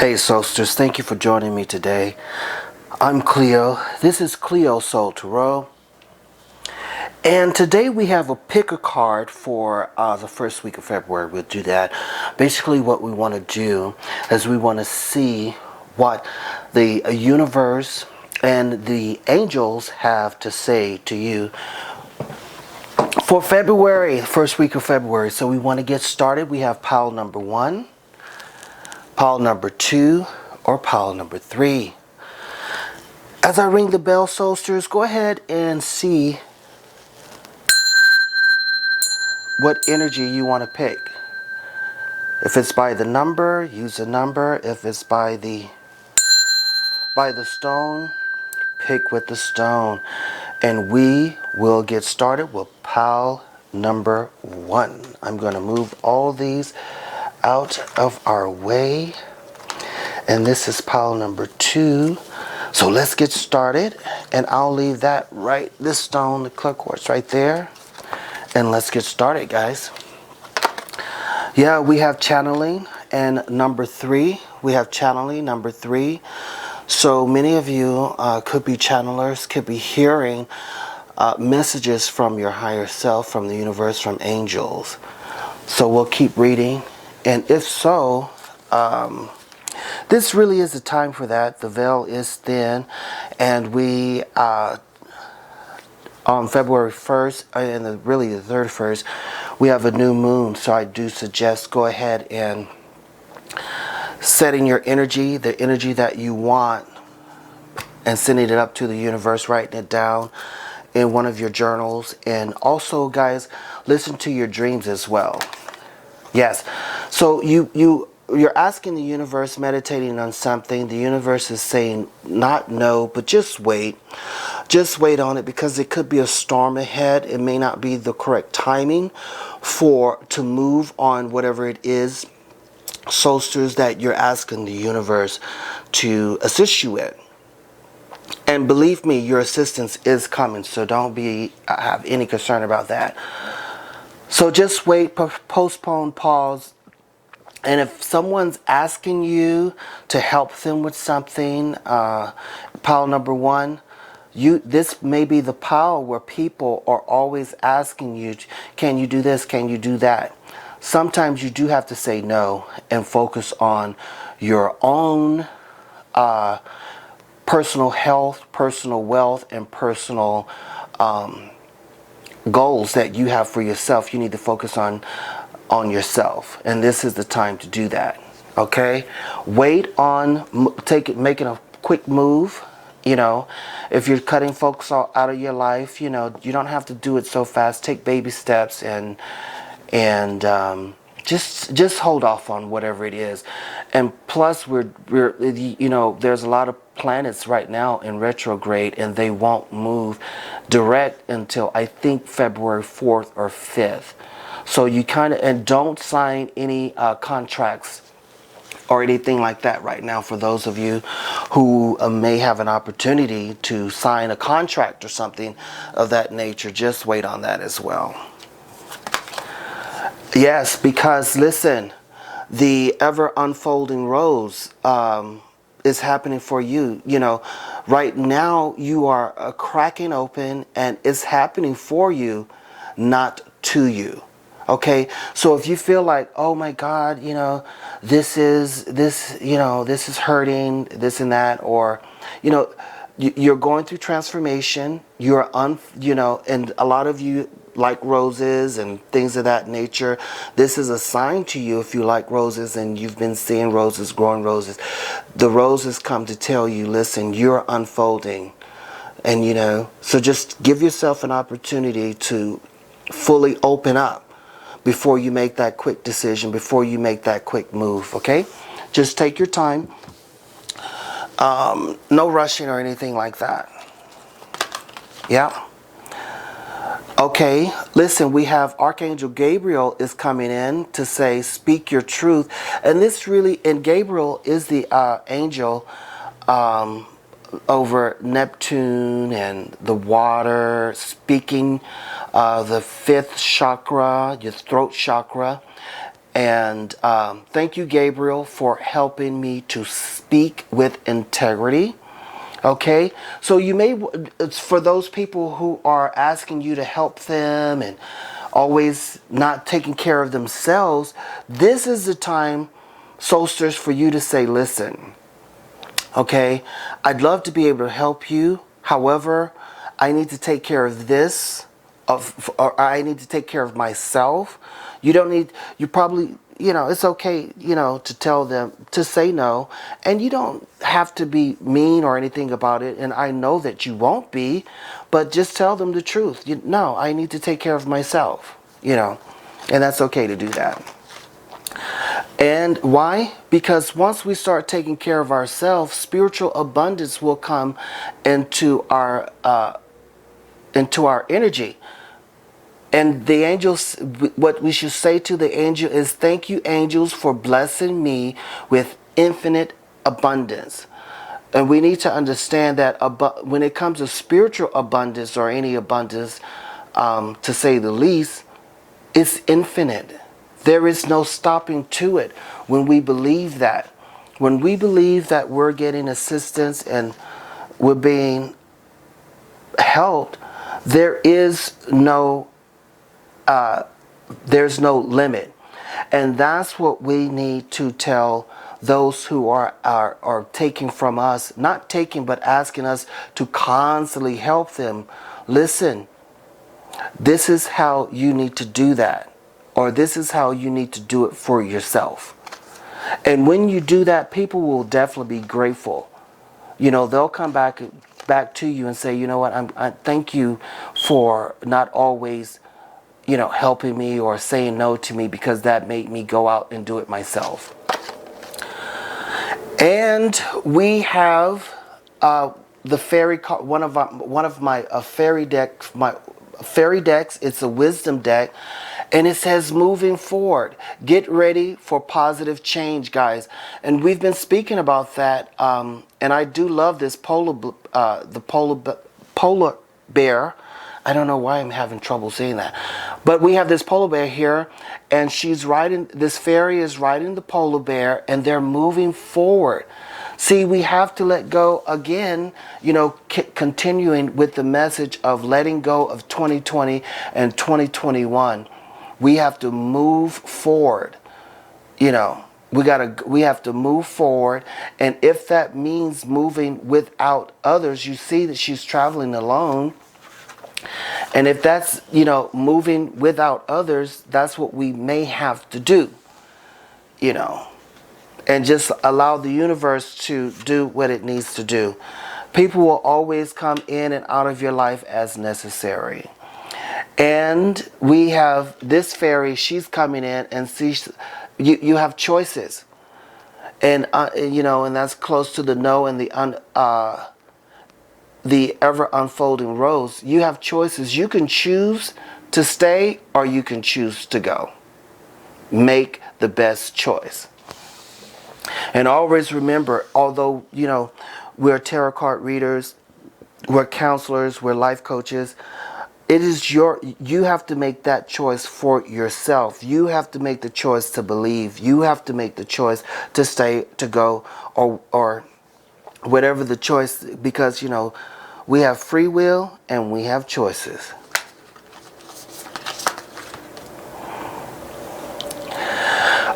Hey Soulsters, thank you for joining me today. I'm Cleo. This is CleoSoulTarot. And today we have a pick a card for the first week of February. We'll do that. Basically what we want to do is we want to see what the universe and the angels have to say to you for February, first week of February. So we want to get started. We have pile number 1, pile number 2, or pile number 3. As I ring the bell, Soulsters, go ahead and see what energy you want to pick. If it's by the number, use a number. If it's by the stone, pick with the stone. And we will get started with pile number 1. I'm going to move all these out of our way. And this is pile number 2. So let's get started. And I'll leave that right, this stone, the clear quartz right there. And let's get started, guys. Yeah, we have channeling and number 3. We have channeling number 3. So many of you could be channelers, could be hearing messages from your higher self, from the universe, from angels. So we'll keep reading. And if so, this really is the time for that. The veil is thin. And we, on February 1st, and really the 31st, we have a new moon. So I do suggest go ahead and setting your energy, the energy that you want, and sending it up to the universe, writing it down in one of your journals. And also, guys, listen to your dreams as well. Yes. So you're asking the universe, meditating on something. The universe is saying not no, but just wait. Just wait on it, because it could be a storm ahead. It may not be the correct timing to move on whatever it is, Soulsters, that you're asking the universe to assist you in. And believe me, your assistance is coming, so don't have any concern about that. So just wait, postpone, pause. And if someone's asking you to help them with something, pile number 1, this may be the pile where people are always asking you, can you do this, can you do that? Sometimes you do have to say no and focus on your own personal health, personal wealth, and personal goals that you have for yourself. You need to focus on yourself, and this is the time to do that. Okay, wait on making a quick move. You know, if you're cutting folks out of your life, you know, you don't have to do it so fast. Take baby steps and just hold off on whatever it is. And plus, we're you know, there's a lot of planets right now in retrograde, and they won't move direct until I think February 4th or 5th. So you and don't sign any contracts or anything like that right now. For those of you who may have an opportunity to sign a contract or something of that nature, just wait on that as well. Yes, because listen, the ever unfolding rose is happening for you. You know, right now you are cracking open, and it's happening for you, not to you. Okay, so if you feel like, oh my God, you know, this is hurting, this and that, or, you know, you're going through transformation, you know, and a lot of you like roses and things of that nature. This is a sign to you if you like roses and you've been seeing roses, growing roses. The roses come to tell you, listen, you're unfolding. And, you know, so just give yourself an opportunity to fully open up before you make that quick decision, before you make that quick move, okay? Just take your time. No rushing or anything like that. Yeah. Okay, listen, we have Archangel Gabriel is coming in to say, speak your truth. And this really, and Gabriel is the angel over Neptune and the water, speaking the 5th chakra, your throat chakra. And thank you, Gabriel, for helping me to speak with integrity. Okay, so you may, it's for those people who are asking you to help them and always not taking care of themselves, this is the time, soulsters, for you to say, listen, okay, I'd love to be able to help you. However, I need to take care of this, or I need to take care of myself. You don't need, you probably, it's okay, to tell them to say no. And you don't have to be mean or anything about it. And I know that you won't be, but just tell them the truth. No, I need to take care of myself, and that's okay to do that. And why? Because once we start taking care of ourselves, spiritual abundance will come into our energy. And the angels, what we should say to the angel is, thank you, angels, for blessing me with infinite abundance. And we need to understand that when it comes to spiritual abundance, or any abundance, to say the least, it's infinite. There is no stopping to it when we believe that. When we believe that we're getting assistance and we're being helped, there's no limit. And that's what we need to tell those who are taking from us, not taking, but asking us to constantly help them. Listen, this is how you need to do that, or this is how you need to do it for yourself. And when you do that, people will definitely be grateful. They'll come back to you and say, you know what, I thank you for not always helping me or saying no to me, because that made me go out and do it myself. And we have the fairy card, one of my fairy decks. My fairy decks. It's a wisdom deck, and it says moving forward. Get ready for positive change, guys. And we've been speaking about that. And I do love this polar bear. I don't know why I'm having trouble saying that. But we have this polar bear here, and this fairy is riding the polar bear, and they're moving forward. See, we have to let go again, continuing with the message of letting go of 2020 and 2021. We have to move forward. We have to move forward. And if that means moving without others, you see that she's traveling alone. And if that's, moving without others, that's what we may have to do, and just allow the universe to do what it needs to do. People will always come in and out of your life as necessary. And we have this fairy, she's coming in, and you have choices. And, and that's close to the no and the ever unfolding rose. You have choices. You can choose to stay, or you can choose to go. Make the best choice. And always remember, although we're tarot card readers, we're counselors, we're life coaches, you have to make that choice for yourself. You have to make the choice to believe. You have to make the choice to stay, to go, or whatever the choice, because we have free will and we have choices.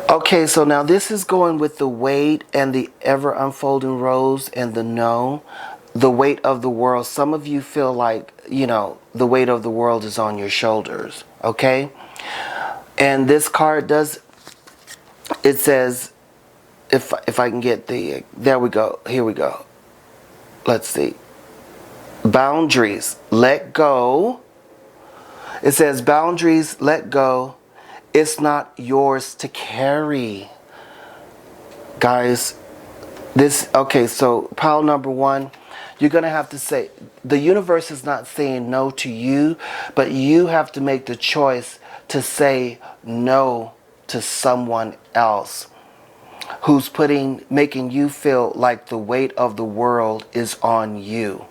Okay, so now this is going with the weight and the ever unfolding rose and the no, the weight of the world. Some of you feel like, the weight of the world is on your shoulders, okay? And this card it says, if I can get there we go, here we go. Let's see. Boundaries, let go. It says boundaries, let go. It's not yours to carry. Guys, so pile number one, you're going to have to say, the universe is not saying no to you, but you have to make the choice to say no to someone else who's making you feel like the weight of the world is on you.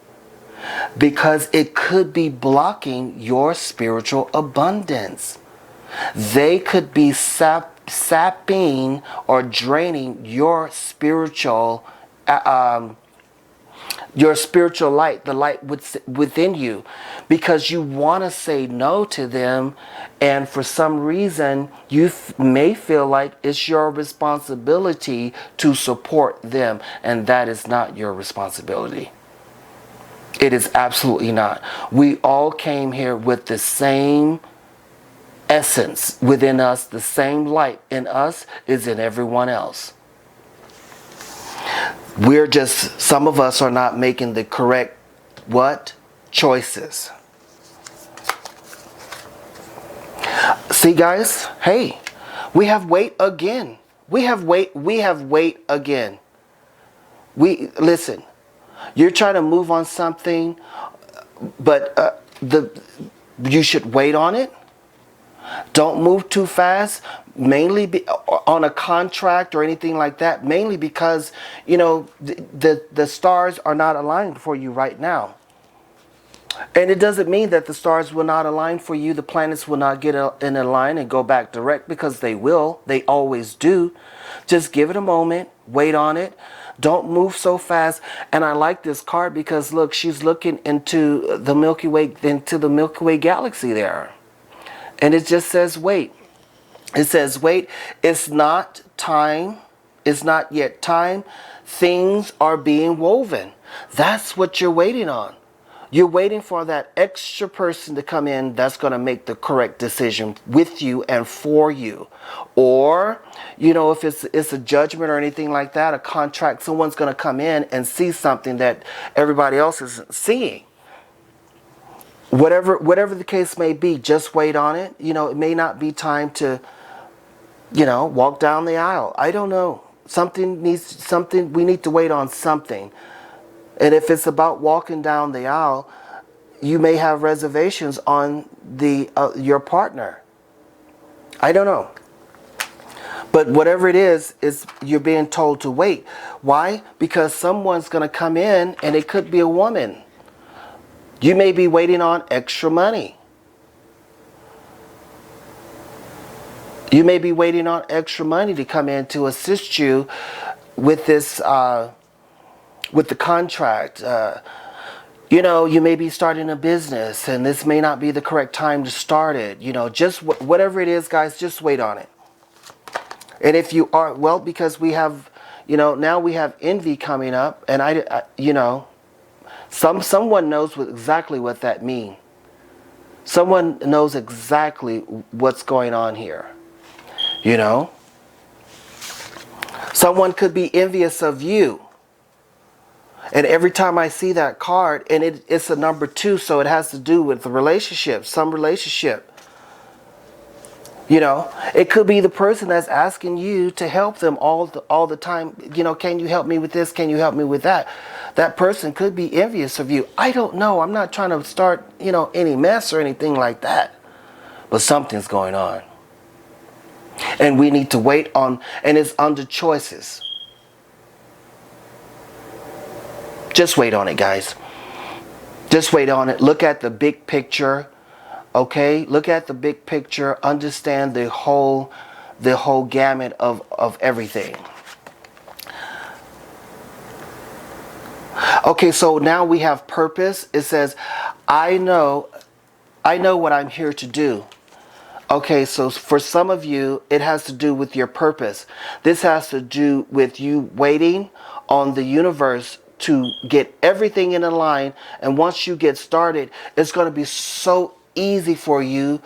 Because it could be blocking your spiritual abundance. They could be sapping or draining your spiritual light, the light within you, because you want to say no to them, and for some reason you may feel like it's your responsibility to support them, and that is not your responsibility. It is absolutely not. We all came here with the same essence within us. The same light in us is in everyone else. We're just, some of us are not making the correct, what? Choices. See, guys? Hey, we have weight again. We have weight again. Listen, you're trying to move on something, but you should wait on it. Don't move too fast, mainly on a contract or anything like that, mainly because, you know, the stars are not aligned for you right now. And it doesn't mean that the stars will not align for you, the planets will not get in a line and go back direct, because they will. They always do. Just give it a moment, wait on it. Don't move so fast. And I like this card because, look, she's looking into the Milky Way galaxy there. And it just says wait. It says wait. It's not time. It's not yet time. Things are being woven. That's what you're waiting on. You're waiting for that extra person to come in that's going to make the correct decision with you and for you. Or, you know, if it's a judgment or anything like that, a contract, someone's going to come in and see something that everybody else isn't seeing. Whatever the case may be, just wait on it. You know, it may not be time to, you know, walk down the aisle. I don't know. We need to wait on something. And if it's about walking down the aisle, you may have reservations on your partner. I don't know. But whatever it is you're being told to wait. Why? Because someone's going to come in, and it could be a woman. You may be waiting on extra money. You may be waiting on extra money to come in to assist you with this, with the contract. You know, you may be starting a business, and this may not be the correct time to start it. You know, just whatever it is, guys, just wait on it. And if you are, well, because we have, you know, now we have envy coming up, and I you know, someone knows exactly what that means. Someone knows exactly what's going on here. You know? Someone could be envious of you. And every time I see that card, and it's a number 2, so it has to do with the relationship, some relationship. You know, it could be the person that's asking you to help them all the time. You know, can you help me with this? Can you help me with that? That person could be envious of you. I don't know. I'm not trying to start, you know, any mess or anything like that. But something's going on. And we need to wait on, and it's under choices. Just wait on it, guys. Just wait on it. Look at the big picture. Okay, look at the big picture, understand the whole gamut of everything. Okay, so now we have purpose. It says, I know what I'm here to do. Okay, so for some of you, it has to do with your purpose. This has to do with you waiting on the universe to get everything in a line, and once you get started, it's going to be so easy for you.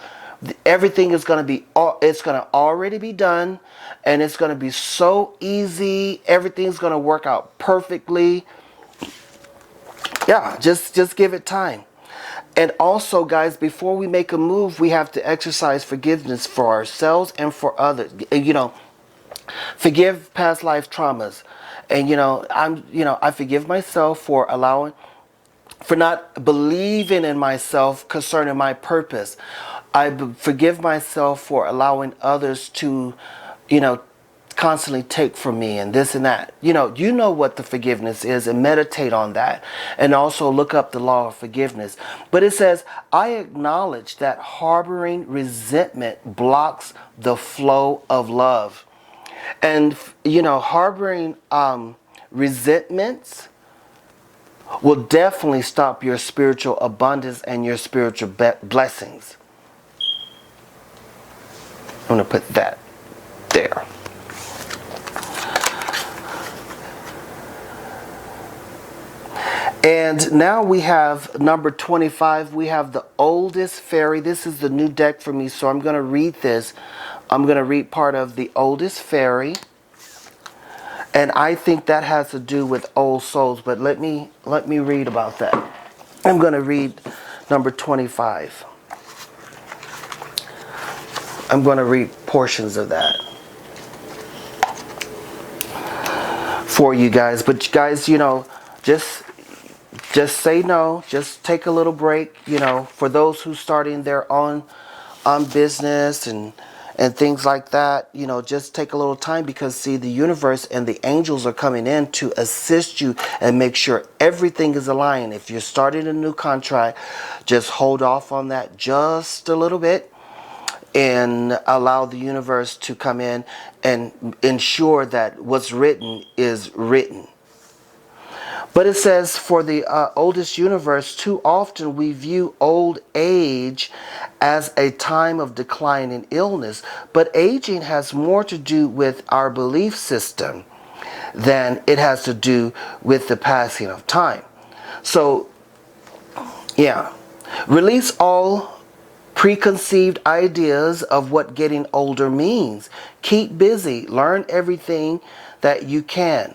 Everything is going to be, it's going to already be done, and it's going to be so easy. Everything's going to work out perfectly. Yeah, just give it time. And also, guys, before we make a move, we have to exercise forgiveness for ourselves and for others. You know, forgive past life traumas. And I forgive myself for not believing in myself concerning my purpose. I forgive myself for allowing others to, constantly take from me and this and that. You know what the forgiveness is, and meditate on that. And also look up the law of forgiveness. But it says, I acknowledge that harboring resentment blocks the flow of love. And, harboring resentments will definitely stop your spiritual abundance and your spiritual blessings. I'm going to put that there. And now we have number 25. We have the oldest fairy. This is the new deck for me, so I'm going to read this. I'm going to read part of the oldest fairy. And I think that has to do with old souls, but let me read about that. I'm going to read number 25. I'm going to read portions of that for you guys. But guys, just say no. Just take a little break. For those who starting their own business and things like that, just take a little time, because see, the universe and the angels are coming in to assist you and make sure everything is aligned. If you're starting a new contract, just hold off on that just a little bit and allow the universe to come in and ensure that what's written is written. But it says, for the oldest universe, too often we view old age as a time of decline and illness. But aging has more to do with our belief system than it has to do with the passing of time. So, yeah. Release all preconceived ideas of what getting older means. Keep busy. Learn everything that you can.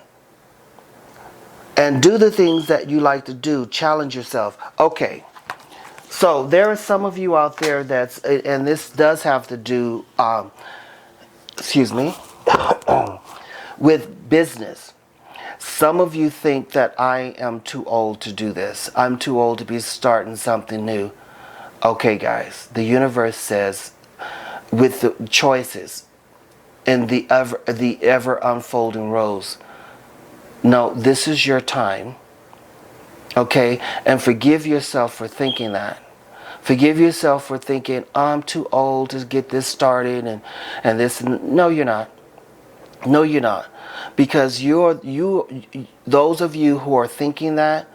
And do the things that you like to do. Challenge yourself. Okay. So there are some of you out there that's, and this does have to do, with business. Some of you think that I am too old to do this. I'm too old to be starting something new. Okay, guys, the universe says, with the choices and the ever unfolding rose, no, this is your time. Okay? And forgive yourself for thinking that. Forgive yourself for thinking, I'm too old to get this started and this. No, you're not. No, you're not. Because those of you who are thinking that,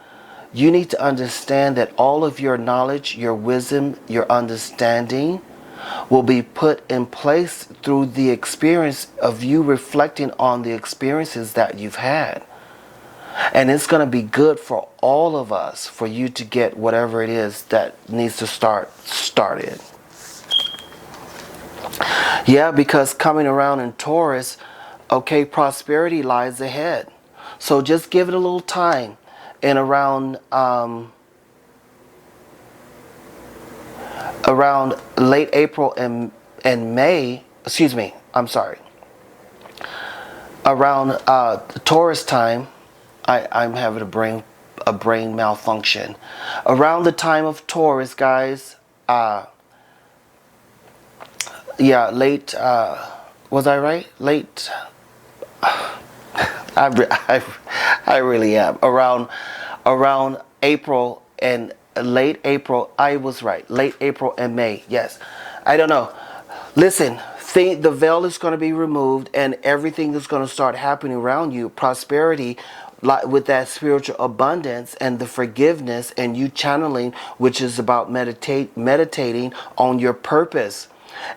you need to understand that all of your knowledge, your wisdom, your understanding will be put in place through the experience of you reflecting on the experiences that you've had. And it's going to be good for all of us, for you to get whatever it is that needs to started. Yeah, because coming around in Taurus, okay, prosperity lies ahead. So just give it a little time. And around late April and May, around Taurus time, I'm having a brain malfunction. Around the time of Taurus, guys, late, was I right? Late, I really am. Around April and late April, I was right. Late April and May, yes. I don't know. Listen, the veil is going to be removed and everything is going to start happening around you. Prosperity, with that spiritual abundance and the forgiveness and you channeling, which is about meditating on your purpose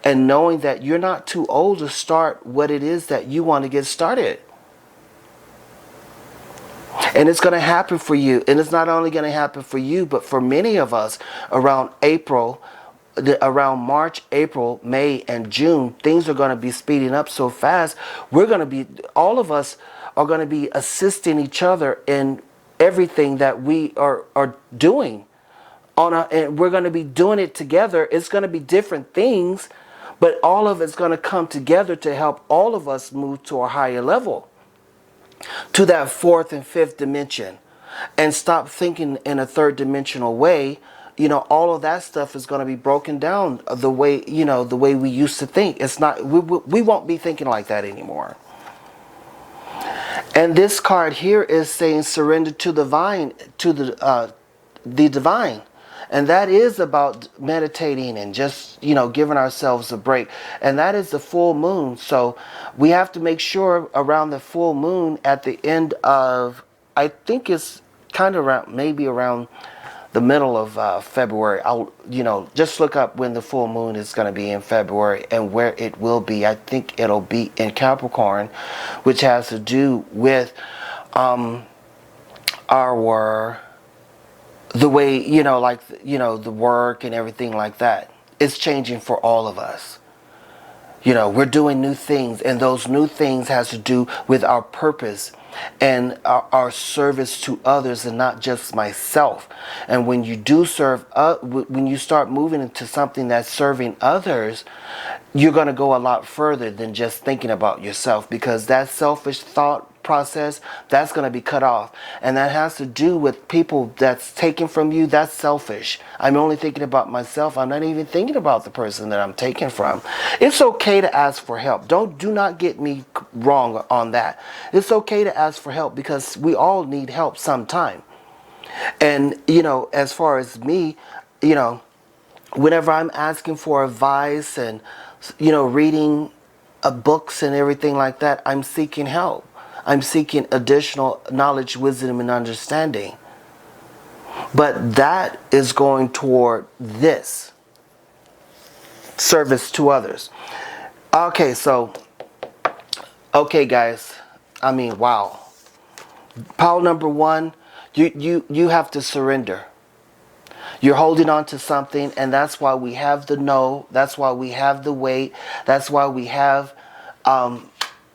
and knowing that you're not too old to start what it is that you want to get started. And it's going to happen for you. And it's not only going to happen for you, but for many of us around around March, April, May, and June, things are going to be speeding up so fast. All of us are going to be assisting each other in everything that we are doing. And we're going to be doing it together. It's going to be different things, but all of it's going to come together to help all of us move to a higher level, to that fourth and fifth dimension, and stop thinking in a third dimensional way. All of that stuff is going to be broken down the way we used to think. It's not, we won't be thinking like that anymore. And this card here is saying surrender to the divine, to the divine. And that is about meditating and just, giving ourselves a break. And that is the full moon. So we have to make sure around the full moon at the end of, I think it's kind of around, maybe around the middle of February. I'll, just look up when the full moon is going to be in February and where it will be. I think it'll be in Capricorn, which has to do with our the way, the work and everything like that. It's changing for all of us. We're doing new things, and those new things has to do with our purpose and our service to others, and not just myself. And when you do serve, when you start moving into something that's serving others, you're going to go a lot further than just thinking about yourself, because that selfish thought process, that's going to be cut off. And that has to do with people that's taken from you. That's selfish. I'm only thinking about myself. I'm not even thinking about the person that I'm taking from. It's okay to ask for help. Do not get me wrong on that. It's okay to ask for help, because we all need help sometime. And as far as me, whenever I'm asking for advice and reading books and everything like that, I'm seeking help. I'm seeking additional knowledge, wisdom, and understanding. But that is going toward this service to others. Okay, guys. I mean, wow. Pile number one, you have to surrender. You're holding on to something, and that's why we have the no. That's why we have the wait. That's why we have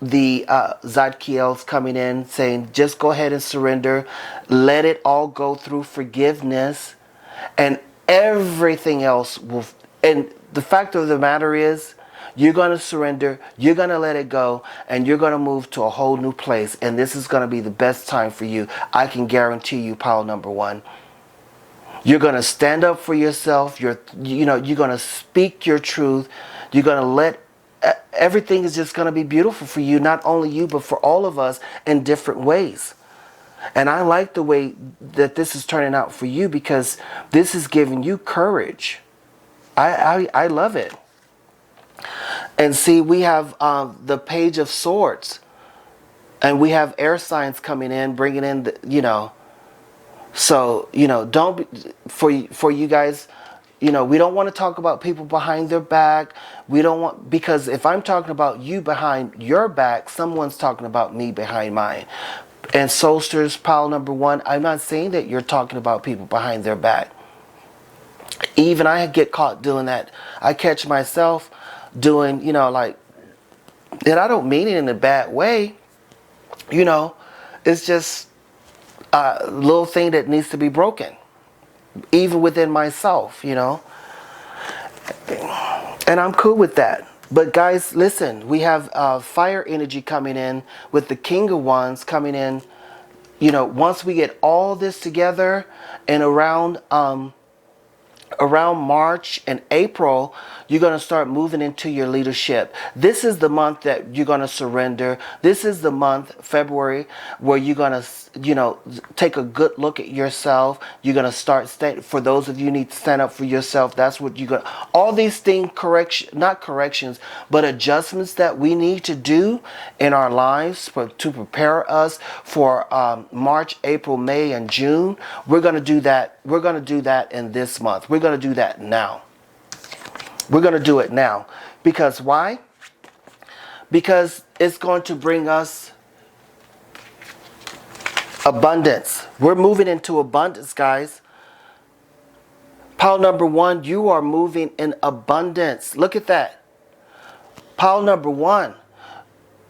the Zadkiels coming in saying, just go ahead and surrender. Let it all go through forgiveness, and everything else will. And the fact of the matter is, you're going to surrender, you're going to let it go, and you're going to move to a whole new place. And this is going to be the best time for you. I can guarantee you, pile number one. You're going to stand up for yourself. You're going to speak your truth. You're going to let everything is just going to be beautiful for you, not only you, but for all of us in different ways. And I like the way that this is turning out for you, because this is giving you courage. I love it. And see, we have the Page of Swords, and we have air signs coming in, bringing in the, so, don't be, for you guys, we don't want to talk about people behind their back. We don't want, because if I'm talking about you behind your back, someone's talking about me behind mine. And Soulsters, pile number one, I'm not saying that you're talking about people behind their back. Even I get caught doing that. I catch myself doing, and I don't mean it in a bad way. It's just a little thing that needs to be broken, even within myself, and I'm cool with that. But guys, listen, we have fire energy coming in with the King of Wands coming in. Once we get all this together, and around March and April, you're going to start moving into your leadership. This is the month that you're going to surrender. This is the month, February, where you're going to, take a good look at yourself. You're going to start, for those of you who need to stand up for yourself, that's what you're going to, all these things, not corrections, but adjustments that we need to do in our lives to prepare us for March, April, May, and June. We're going to do that. We're going to do that in this month. We're going to do that now. We're going to do it now. Because why? Because it's going to bring us abundance. We're moving into abundance, guys. Pile number one, you are moving in abundance. Look at that. Pile number one,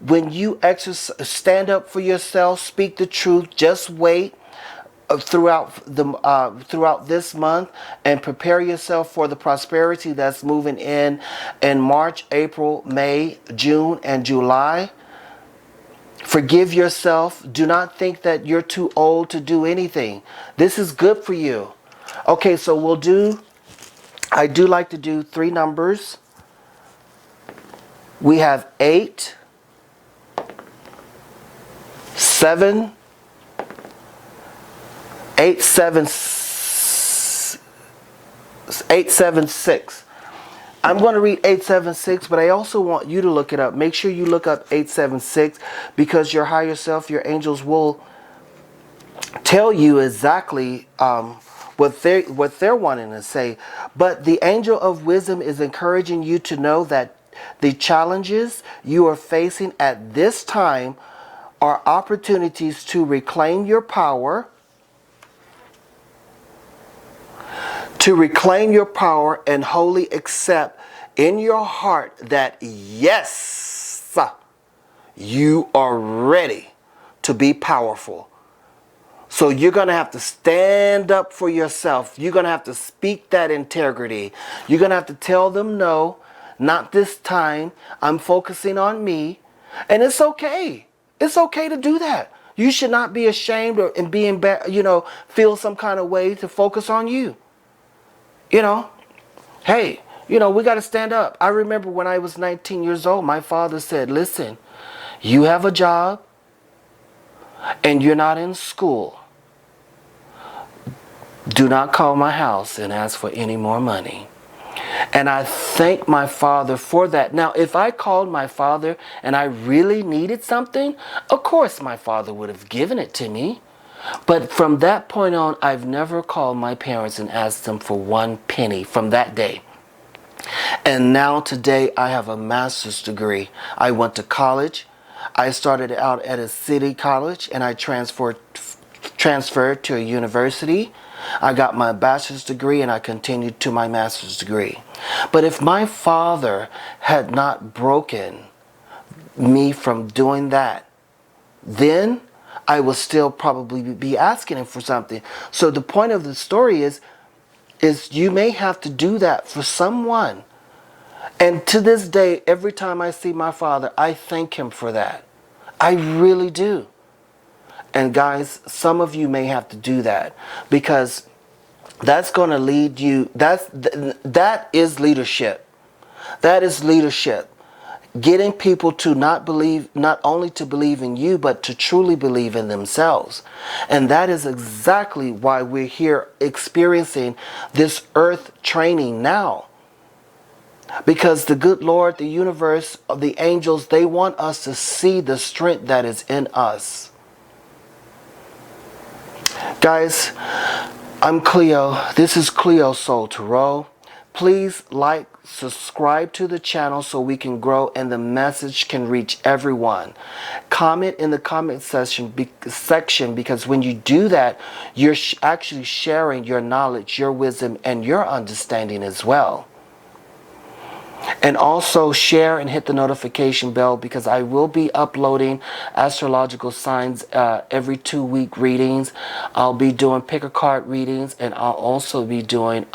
when you stand up for yourself, speak the truth, just wait throughout this month, and prepare yourself for the prosperity that's moving in March, April, May, June, and July. Forgive yourself. Do not think that you're too old to do anything. This is good for you. Okay, so I do like to do 3 numbers. We have 8, 7 876. I'm going to read 876, but I also want you to look it up. Make sure you look up 876, because your higher self, your angels, will tell you exactly what they're wanting to say. But the angel of wisdom is encouraging you to know that the challenges you are facing at this time are opportunities to reclaim your power, and wholly accept in your heart that yes, you are ready to be powerful. So you're going to have to stand up for yourself. You're going to have to speak that integrity. You're going to have to tell them, no, not this time. I'm focusing on me. And it's okay. It's okay to do that. You should not be ashamed and be embarrassed, feel some kind of way to focus on you. Hey, we got to stand up. I remember when I was 19 years old, my father said, listen, you have a job and you're not in school. Do not call my house and ask for any more money. And I thank my father for that. Now, if I called my father and I really needed something, of course my father would have given it to me. But from that point on, I've never called my parents and asked them for one penny from that day. And now today I have a master's degree. I went to college. I started out at a city college and I transferred to a university. I got my bachelor's degree and I continued to my master's degree. But if my father had not broken me from doing that, then I will still probably be asking him for something. So the point of the story is you may have to do that for someone. And to this day, every time I see my father, I thank him for that. I really do. And guys, some of you may have to do that, because that's going to lead you. That is leadership. That is leadership. Getting people to not only to believe in you, but to truly believe in themselves. And that is exactly why we're here experiencing this earth training now. Because the good Lord, the universe, the angels, they want us to see the strength that is in us. Guys, I'm Cleo. This is CleoSoulTarot. Please like, subscribe to the channel so we can grow and the message can reach everyone. Comment in the comment section, because when you do that, you're actually sharing your knowledge, your wisdom, and your understanding as well. And also share and hit the notification bell, because I will be uploading astrological signs every 2-week readings. I'll be doing pick a card readings, and I'll also be doing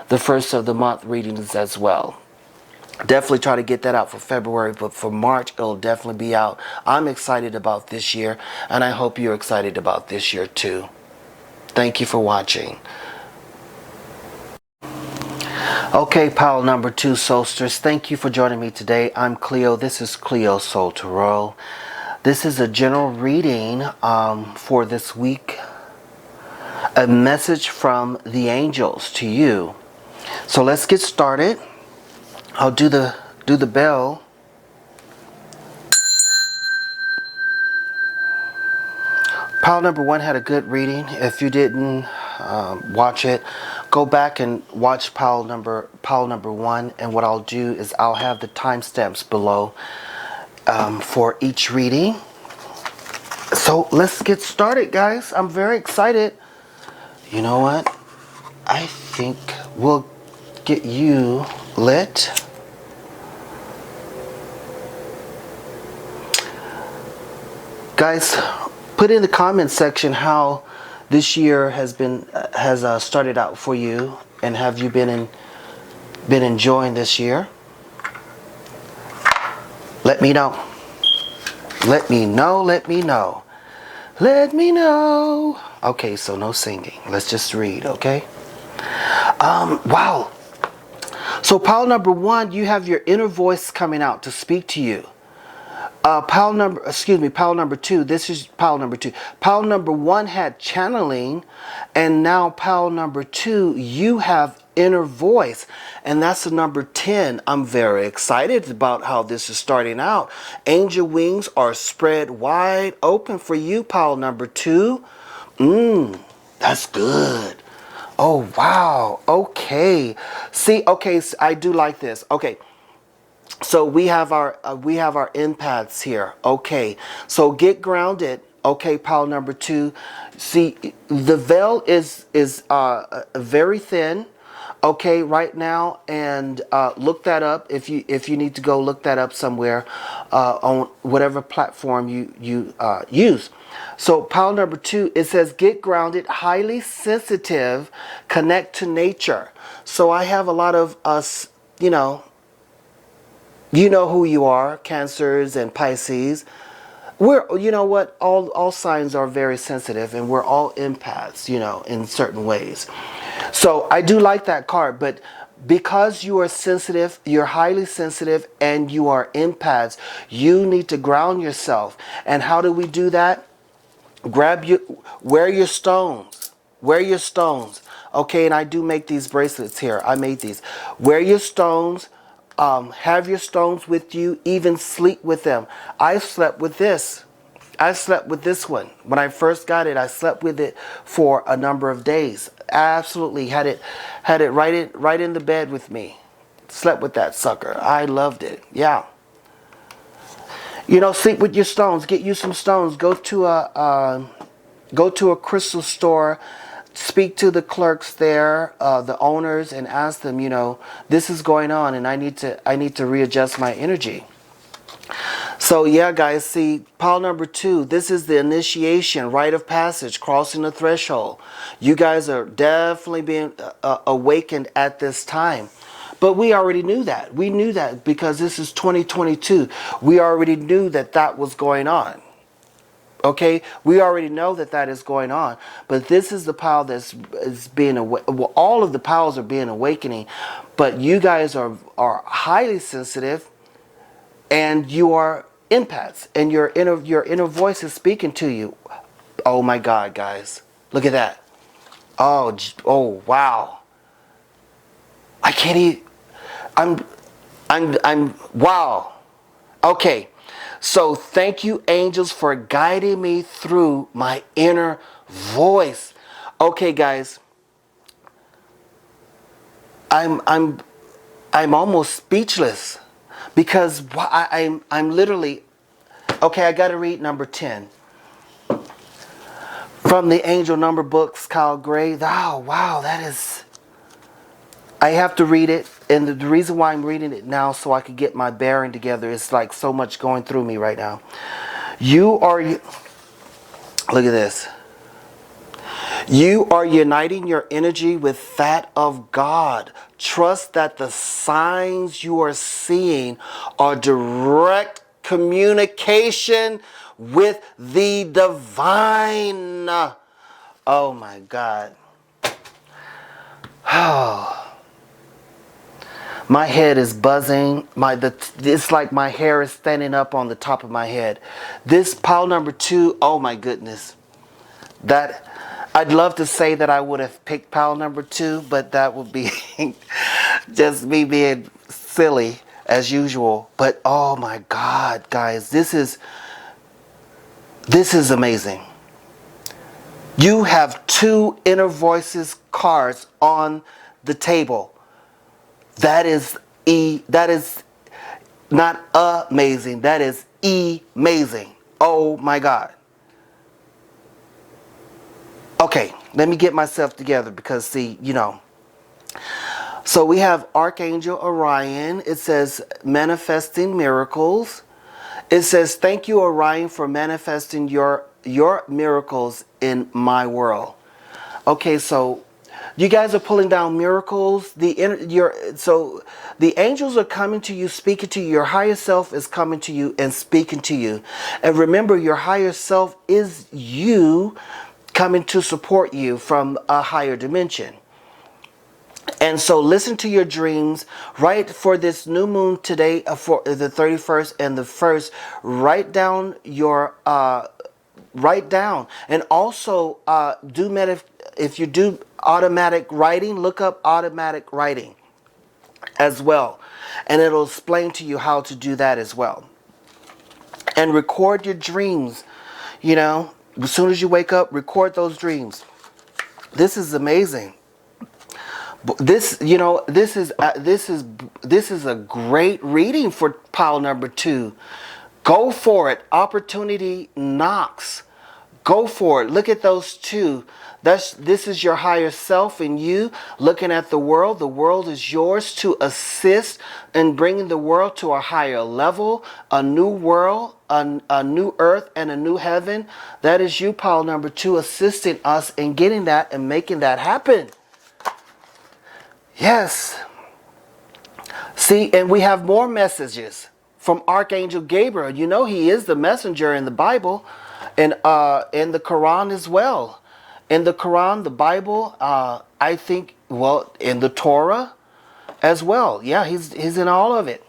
the first of the month readings as well. Definitely try to get that out for February, but for March it'll definitely be out. I'm excited about this year, and I hope you're excited about this year too. Thank you for watching. Okay, pile number 2 soulsters, thank you for joining me today. I'm Cleo. This is CleoSoulTarot. This is a general reading for this week. A message from the angels to you. So let's get started. I'll do the bell. Pile number 1 had a good reading. If you didn't watch it, go back and watch pile number 1, and what I'll do is I'll have the timestamps below for each reading. So let's get started, guys. I'm very excited. You know what? I think we'll get you lit. Guys, put in the comment section how this year has started out for you, and have you been enjoying this year? Let me know. Let me know. Let me know. Let me know. Okay, so no singing. Let's just read, okay? Wow. So pile number 1, you have your inner voice coming out to speak to you. pile number 2. This is pile number 2. Pile number 1 had channeling, and now pile number 2, you have inner voice, and that's the number 10. I'm very excited about how this is starting out. Angel wings are spread wide open for you, pile number 2. That's good. Oh, wow. Okay. See, okay, so I do like this. Okay. So we have our empaths here. Okay. So get grounded. Okay, pile number 2. See, the veil is very thin. Okay, right now, and look that up if you need to go look that up somewhere on whatever platform you use. So pile number 2, it says get grounded, highly sensitive, connect to nature. So I have a lot of us, you know who you are, Cancers and Pisces. You know what, all signs are very sensitive, and we're all empaths, in certain ways. So I do like that card, but because you are sensitive, you're highly sensitive, and you are empaths, you need to ground yourself. And how do we do that? Wear your stones. Wear your stones. Okay, and I do make these bracelets here. I made these. Wear your stones. Have your stones with you. Even sleep with them. I slept with this. I slept with this one. When I first got it, I slept with it for a number of days. Absolutely had it right in the bed with me. Slept with that sucker. I loved it. Yeah. Sleep with your stones. Get you some stones. Go to a crystal store. Speak to the clerks there, the owners, and ask them, this is going on, and I need to readjust my energy. So yeah, guys, see, pile number 2, this is the initiation, rite of passage, crossing the threshold. You guys are definitely being awakened at this time. But we already knew that. We knew that because this is 2022. We already knew that was going on. Okay, we already know that is going on, but this is the pile that's being all of the piles are being awakening, but you guys are highly sensitive, and you are empaths, and your inner voice is speaking to you. Oh my God, guys, look at that! Oh wow! I can't even. I'm wow. Okay. So thank you, angels, for guiding me through my inner voice. Okay, guys. I'm almost speechless because I'm literally. Okay, I got to read number 10 from the Angel Number Books, Kyle Gray. Oh, wow, that is. I have to read it, and the reason why I'm reading it now so I could get my bearing together is like so much going through me right now. Look at this. You are uniting your energy with that of God. Trust that the signs you are seeing are direct communication with the divine. Oh my God. Oh. My head is buzzing. It's like my hair is standing up on the top of my head. This pile number 2, oh my goodness. I'd love to say that I would have picked pile number 2, but that would be just me being silly as usual. But oh my God, guys, this is amazing. You have 2 inner voices cards on the table. That is not amazing. That is amazing. Oh my God. Okay, let me get myself together because see, So we have Archangel Orion. It says manifesting miracles. It says thank you, Orion, for manifesting your miracles in my world. Okay, so you guys are pulling down miracles. So the angels are coming to you, speaking to you. Your higher self is coming to you and speaking to you. And remember, your higher self is you coming to support you from a higher dimension. And so listen to your dreams. Right for this new moon today, for the 31st and the 1st, write down your write down. And also if you do automatic writing, look up automatic writing as well, and it'll explain to you how to do that as well. And record your dreams. You know, as soon as you wake up, record those dreams. This is amazing. This, you know, this is a great reading for pile number 2. Go for it. Opportunity knocks. Go for it. Look at those 2. This is your higher self and you looking at the world. The world is yours to assist in bringing the world to a higher level, a new world, a new earth, and a new heaven. That is you, pile number 2, assisting us in getting that and making that happen. Yes. See, and we have more messages from Archangel Gabriel. You know, he is the messenger in the Bible, and in the Quran as well. In the Quran, the Bible, I think, well, in the Torah as well. Yeah, he's in all of it.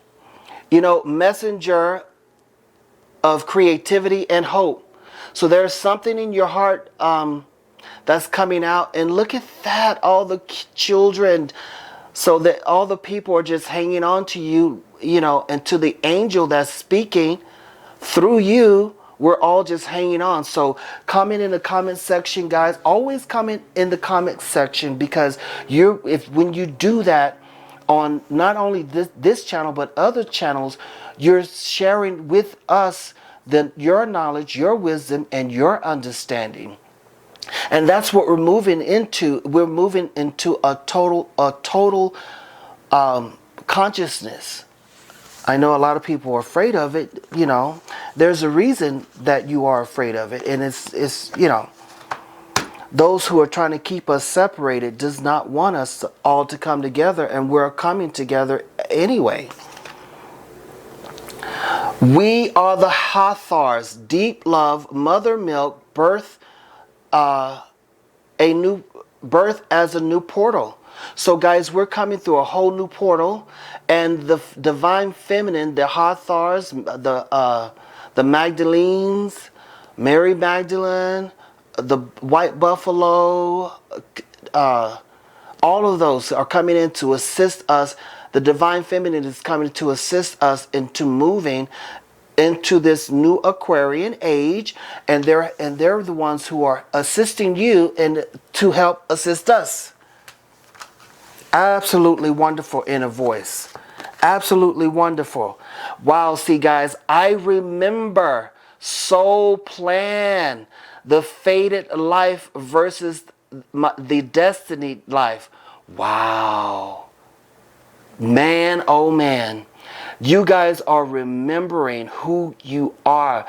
You know, messenger of creativity and hope. So there's something in your heart that's coming out, and look at that, all the children, so that all the people are just hanging on to you, you know, and to the angel that's speaking through you. We're all just hanging on. So comment in the comment section, guys. Always comment in the comment section, because when you do that on not only this channel but other channels, you're sharing with us your knowledge, your wisdom, and your understanding. And that's what we're moving into. We're moving into a total consciousness. I know a lot of people are afraid of it. You know, there's a reason that you are afraid of it, and it's you know, those who are trying to keep us separated does not want us all to come together, and we're coming together anyway. We are the Hathors, deep love, mother milk, birth as a new portal. So guys, we're coming through a whole new portal, and the divine feminine, the Hathors, the Magdalenes, Mary Magdalene, the white buffalo, all of those are coming in to assist us. The divine feminine is coming to assist us into moving into this new Aquarian age, and they're the ones who are assisting you and to help assist us. Absolutely wonderful inner voice. Absolutely wonderful. Wow, see guys, I remember soul plan, the fated life versus the destiny life. Wow. Man, oh man. You guys are remembering who you are.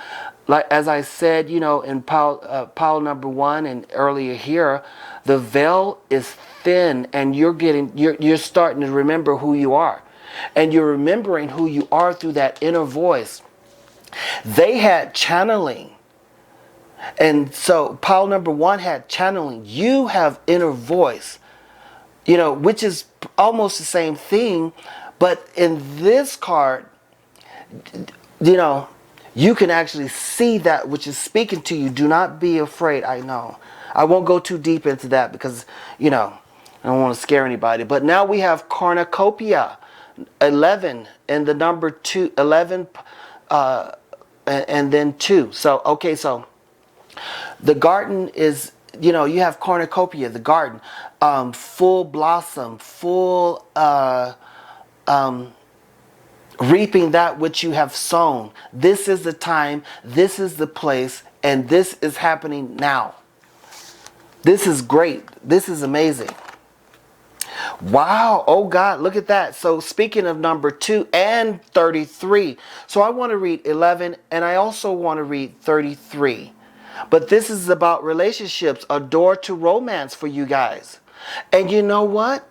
Like as I said, you know, in pile number 1 and earlier here, the veil is thin, and you're starting to remember who you are, and you're remembering who you are through that inner voice. They had channeling, and so pile number 1 had channeling. You have inner voice, you know, which is almost the same thing, but in this card, you know, you can actually see that which is speaking to you. Do not be afraid. I know. I won't go too deep into that because, you know, I don't want to scare anybody. But now we have Cornucopia, 11, and the number 2, 11, and then 2. So, okay, so the garden is, you know, you have Cornucopia, the garden, full blossom, full reaping that which you have sown. This is the time, this is the place, and this is happening now. This is great. This is amazing. Wow. Oh God, look at that. So speaking of number 2 and 33. So I want to read 11, and I also want to read 33. But this is about relationships, a door to romance for you guys. And you know what?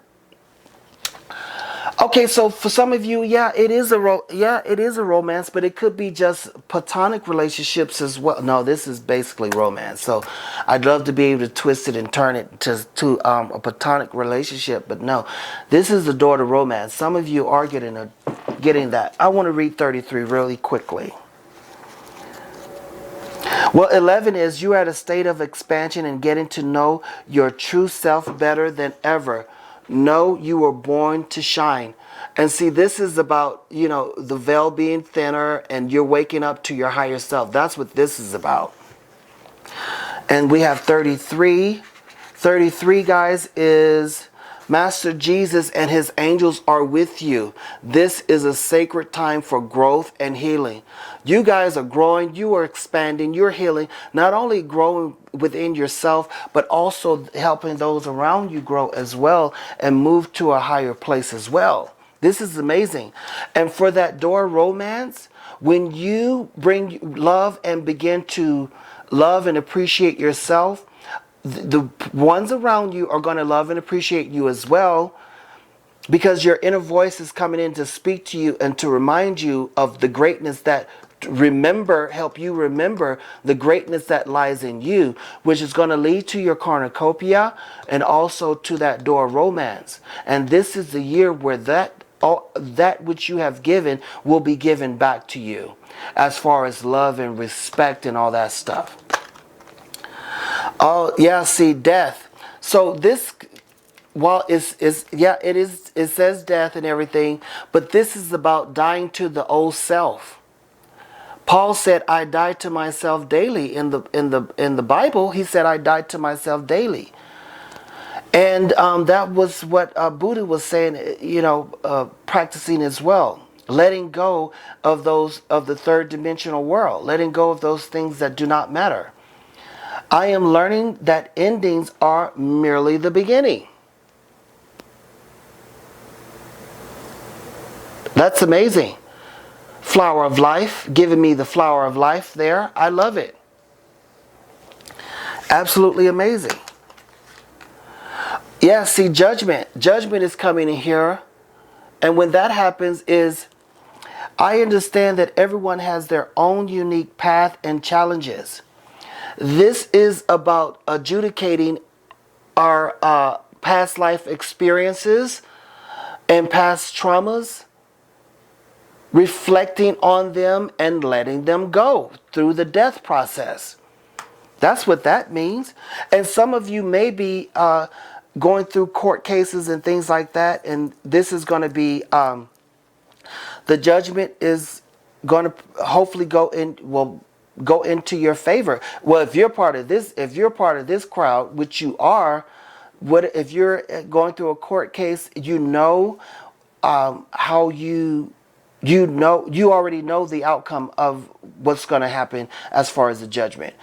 Okay, so for some of you, yeah, it is it is a romance, but it could be just platonic relationships as well. No, this is basically romance. So I'd love to be able to twist it and turn it to a platonic relationship, but no, this is the door to romance. Some of you are getting that. I want to read 33 really quickly. Well, 11 is you're at a state of expansion and getting to know your true self better than ever. Know you were born to shine. And see, this is about, you know, the veil being thinner and you're waking up to your higher self. That's what this is about. And we have 33. 33, guys, is Master Jesus and his angels are with you. This is a sacred time for growth and healing. You guys are growing, you are expanding, you're healing, not only growing within yourself, but also helping those around you grow as well and move to a higher place as well. This is amazing. And for that door romance, when you bring love and begin to love and appreciate yourself, the ones around you are going to love and appreciate you as well, because your inner voice is coming in to speak to you and to remind you of the greatness that help you remember the greatness that lies in you, which is going to lead to your cornucopia and also to that door romance. And this is the year where that which you have given will be given back to you, as far as love and respect and all that stuff. Oh yeah, see, death. So this, while it says death and everything, but this is about dying to the old self. Paul said, "I die to myself daily." In the Bible, he said, "I die to myself daily." And that was what Buddha was saying, you know, practicing as well. Letting go of the third dimensional world, letting go of those things that do not matter. I am learning that endings are merely the beginning. That's amazing. Flower of life, giving me the flower of life there. I love it. Absolutely amazing. Yeah, see, judgment. Judgment is coming in here. And when that happens I understand that everyone has their own unique path and challenges. This is about adjudicating our past life experiences and past traumas, reflecting on them and letting them go through the death process. That's what that means. And some of you may be going through court cases and things like that, and this is going to be the judgment is going to hopefully go into your favor. Well, if you're part of this crowd, which you are, if you're going through a court case, you know how you already know the outcome of what's going to happen as far as the judgment.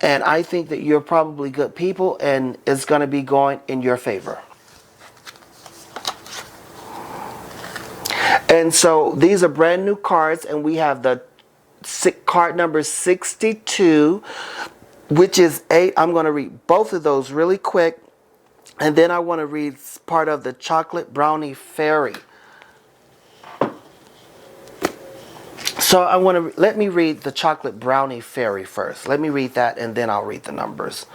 And I think that you're probably good people and it's going to be going in your favor. And so these are brand new cards, and we have the card number 62, which is 8. I'm going to read both of those really quick, and then I want to read part of the Chocolate Brownie Fairy. So let me read the Chocolate Brownie Fairy first. Let me read that, and then I'll read the numbers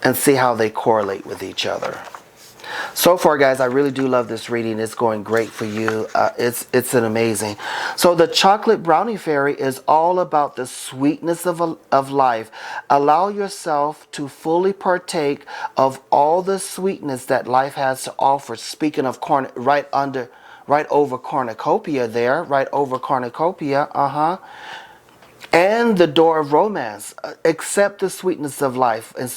and see how they correlate with each other. So far, guys, I really do love this reading. It's going great for you. It's an amazing. So the Chocolate Brownie Fairy is all about the sweetness of life. Allow yourself to fully partake of all the sweetness that life has to offer. Speaking of right over Cornucopia there, right over Cornucopia, and the door of romance. Accept the sweetness of life and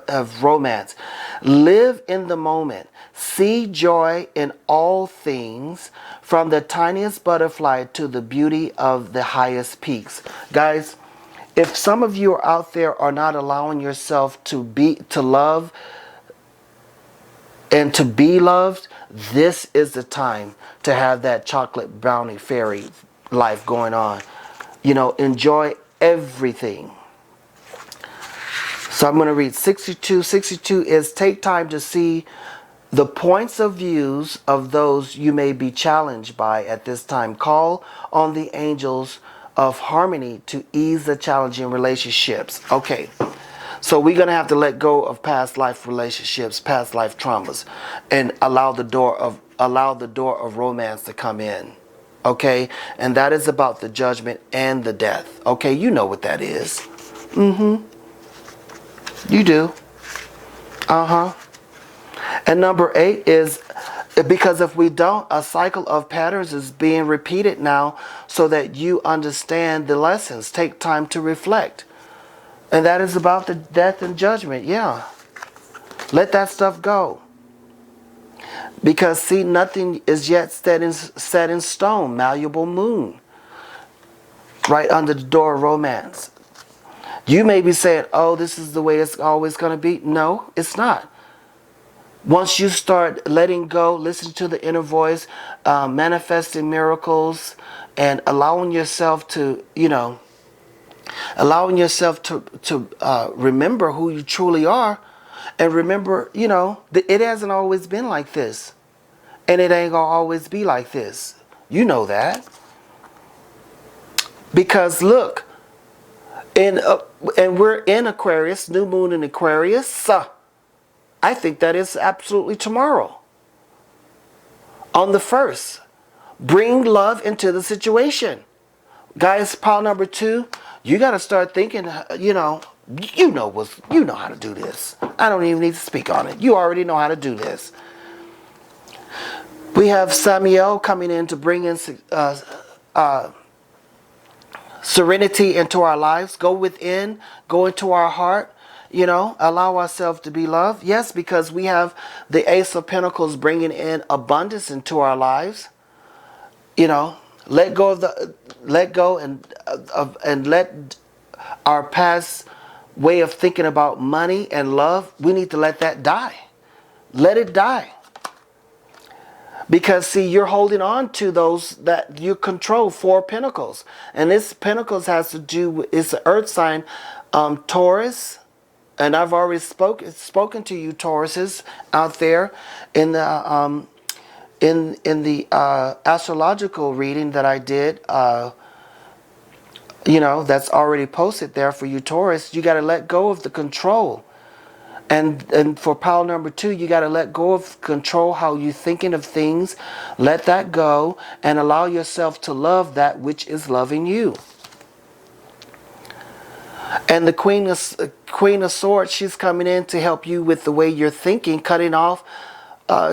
of romance. Live in the moment. See joy in all things, from the tiniest butterfly to the beauty of the highest peaks. Guys, if some of you are out there are not allowing yourself to love and to be loved, this is the time to have that chocolate brownie fairy life going on. You know, enjoy everything. So I'm going to read 62. 62 is take time to see the points of views of those you may be challenged by at this time. Call on the angels of harmony to ease the challenging relationships. Okay, so we're going to have to let go of past life relationships, past life traumas, and allow the door of romance to come in. Okay, and that is about the judgment and the death. Okay, you know what that is. You do. And number 8 is, because if we don't, a cycle of patterns is being repeated now, so that you understand the lessons. Take time to reflect. And that is about the death and judgment. Yeah. Let that stuff go. Because see, nothing is yet set in stone. Malleable moon. Right under the door of romance. You may be saying, oh, this is the way it's always going to be. No, it's not. Once you start letting go, listening to the inner voice, manifesting miracles, and allowing yourself to, remember who you truly are, and remember, that it hasn't always been like this, and it ain't gonna always be like this. You know that, because look, and we're in Aquarius, new moon in Aquarius. I think that is absolutely tomorrow. On the 1st. Bring love into the situation. Guys, pile number 2, you got to start thinking, you know how to do this. I don't even need to speak on it. You already know how to do this. We have Samuel coming in to bring in serenity into our lives. Go within, go into our heart. Allow ourselves to be loved. Yes, because we have the Ace of Pentacles bringing in abundance into our lives. Let go and let our past way of thinking about money and love. We need to let that die. Let it die. Because see, you're holding on to those that you control. 4 Pentacles, and this Pentacles has to do with, it's an Earth sign, Taurus. And I've already spoken to you Tauruses out there in the astrological reading that I did. That's already posted there for you Taurus. You got to let go of the control. And for pile number 2, you got to let go of control, how you thinking of things. Let that go and allow yourself to love that which is loving you. And the Queen of Swords, she's coming in to help you with the way you're thinking, cutting off.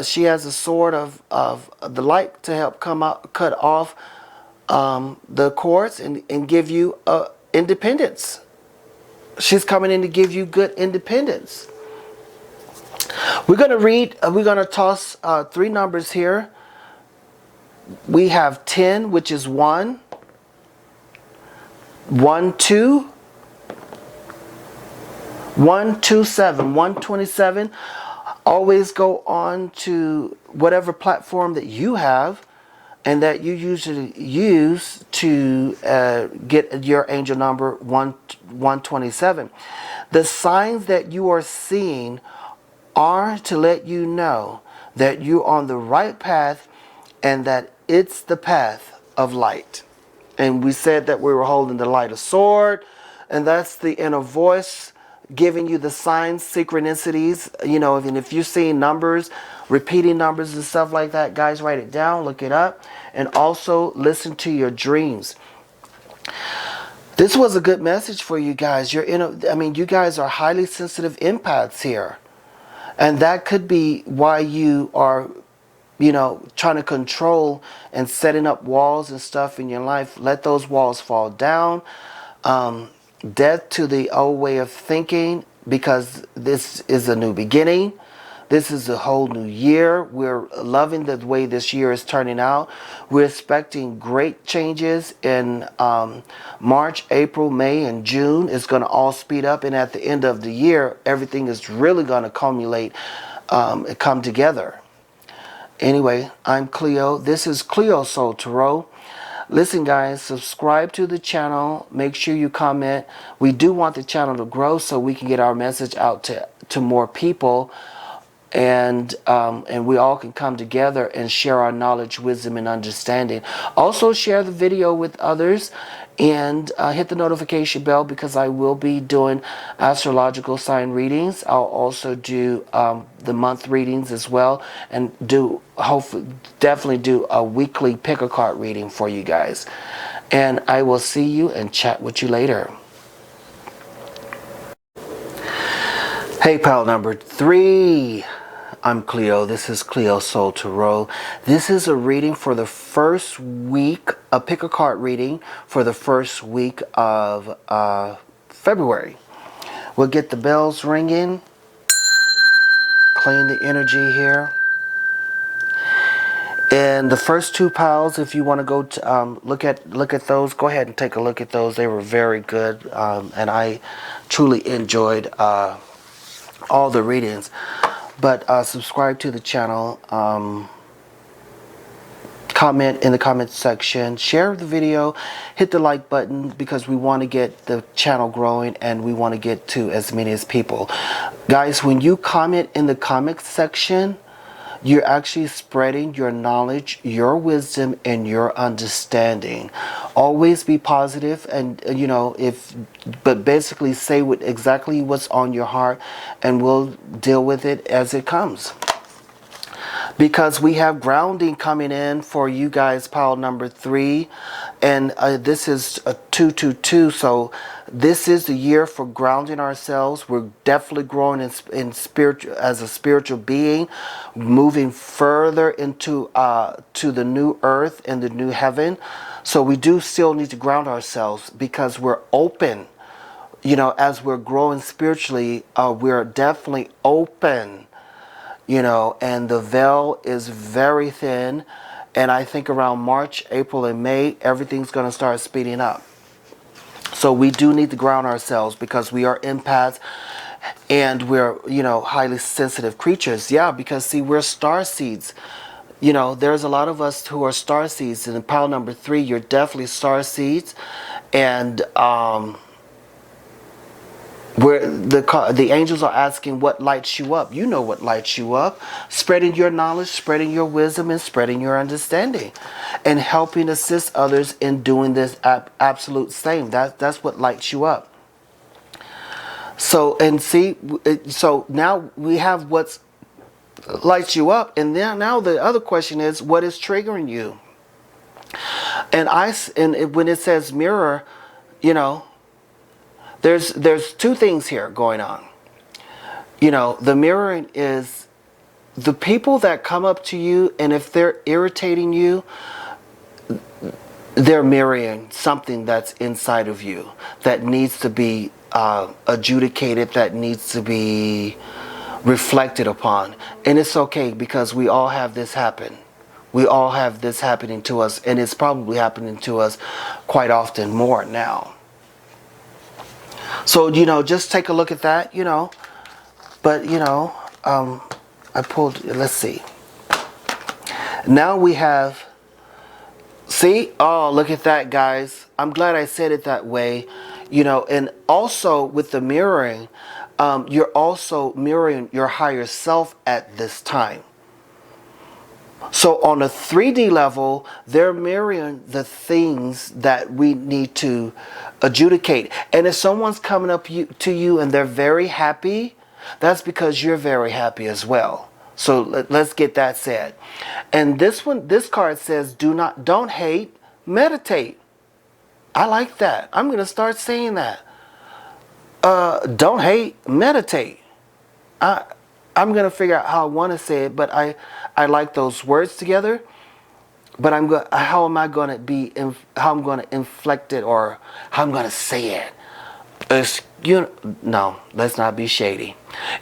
She has a sword of the light to help cut off the cords and give you independence. She's coming in to give you good independence. We're going to toss 3 numbers here. We have 10, which is 1, 1, 2, 127, 127. Always go on to whatever platform that you have and that you usually use to get your angel number 127. The signs that you are seeing are to let you know that you're on the right path and that it's the path of light. And we said that we were holding the light of sword, and that's the inner voice giving you the signs, synchronicities, and if you're seeing numbers, repeating numbers and stuff like that, guys, write it down, look it up, and also listen to your dreams. This was a good message for you guys. You guys are highly sensitive empaths here. And that could be why you are, trying to control and setting up walls and stuff in your life. Let those walls fall down. Death to the old way of thinking, because this is a new beginning. This is a whole new year. We're loving the way this year is turning out. We're expecting great changes in March, April, May, and June. It's going to all speed up, and at the end of the year, everything is really going to culminate and come together. Anyway, I'm Cleo. This is CleoSoulTarot. Listen, guys, subscribe to the channel. Make sure you comment. We do want the channel to grow so we can get our message out to more people. and we all can come together and share our knowledge, wisdom, and understanding. Also share the video with others, and hit the notification bell, because I will be doing astrological sign readings. I'll also do the month readings as well, and definitely do a weekly pick a card reading for you guys. And I will see you and chat with you later. Hey, pal number 3. I'm Cleo. This is CleoSoulTarot. This is a reading for the first week, a pick a card reading for the first week of February. We'll get the bells ringing, clean the energy here. And the first 2 piles, if you want to go to look at those, go ahead and take a look at those. They were very good, and I truly enjoyed all the readings. But subscribe to the channel, comment in the comment section, share the video, hit the like button, because we want to get the channel growing and we want to get to as many as people. Guys, when you comment in the comment section, you're actually spreading your knowledge, your wisdom, and your understanding. Always be positive, and but basically say exactly what's on your heart, and we'll deal with it as it comes. Because we have grounding coming in for you guys, pile number 3, and this is a 222. So this is the year for grounding ourselves. We're definitely growing in spiritual, as a spiritual being, moving further into to the new earth and the new heaven. So we do still need to ground ourselves, because we're open. As we're growing spiritually, we're definitely open. And the veil is very thin, and I think around March, April, and May, everything's going to start speeding up. So we do need to ground ourselves, because we are empaths, and we're, highly sensitive creatures. Yeah, because see, we're star seeds. There's a lot of us who are star seeds, and in pile number 3, you're definitely star seeds, and where the angels are asking what lights you up. You know what lights you up. Spreading your knowledge, spreading your wisdom, and spreading your understanding, and helping assist others in doing this absolute same. That's what lights you up. So, and see, so now we have what lights you up, and now the other question is, what is triggering you? And when it says mirror, There's 2 things here going on. The mirroring is the people that come up to you, and if they're irritating you, they're mirroring something that's inside of you that needs to be adjudicated, that needs to be reflected upon. And it's okay, because we all have this happen. We all have this happening to us, and it's probably happening to us quite often more now. So, just take a look at that, But, I pulled, let's see. Now we have, see? Oh, look at that, guys. I'm glad I said it that way. And also with the mirroring, you're also mirroring your higher self at this time. So on a 3D level, they're mirroring the things that we need to adjudicate. And if someone's coming up to you and they're very happy, that's because you're very happy as well. So let's get that said. And this card says, don't hate, meditate. I like that. I'm going to start saying that. Don't hate, meditate. I'm going to figure out how I want to say it, but I like those words together. But how am I going to how I'm going to inflect it, or how I'm going to say it? No, let's not be shady.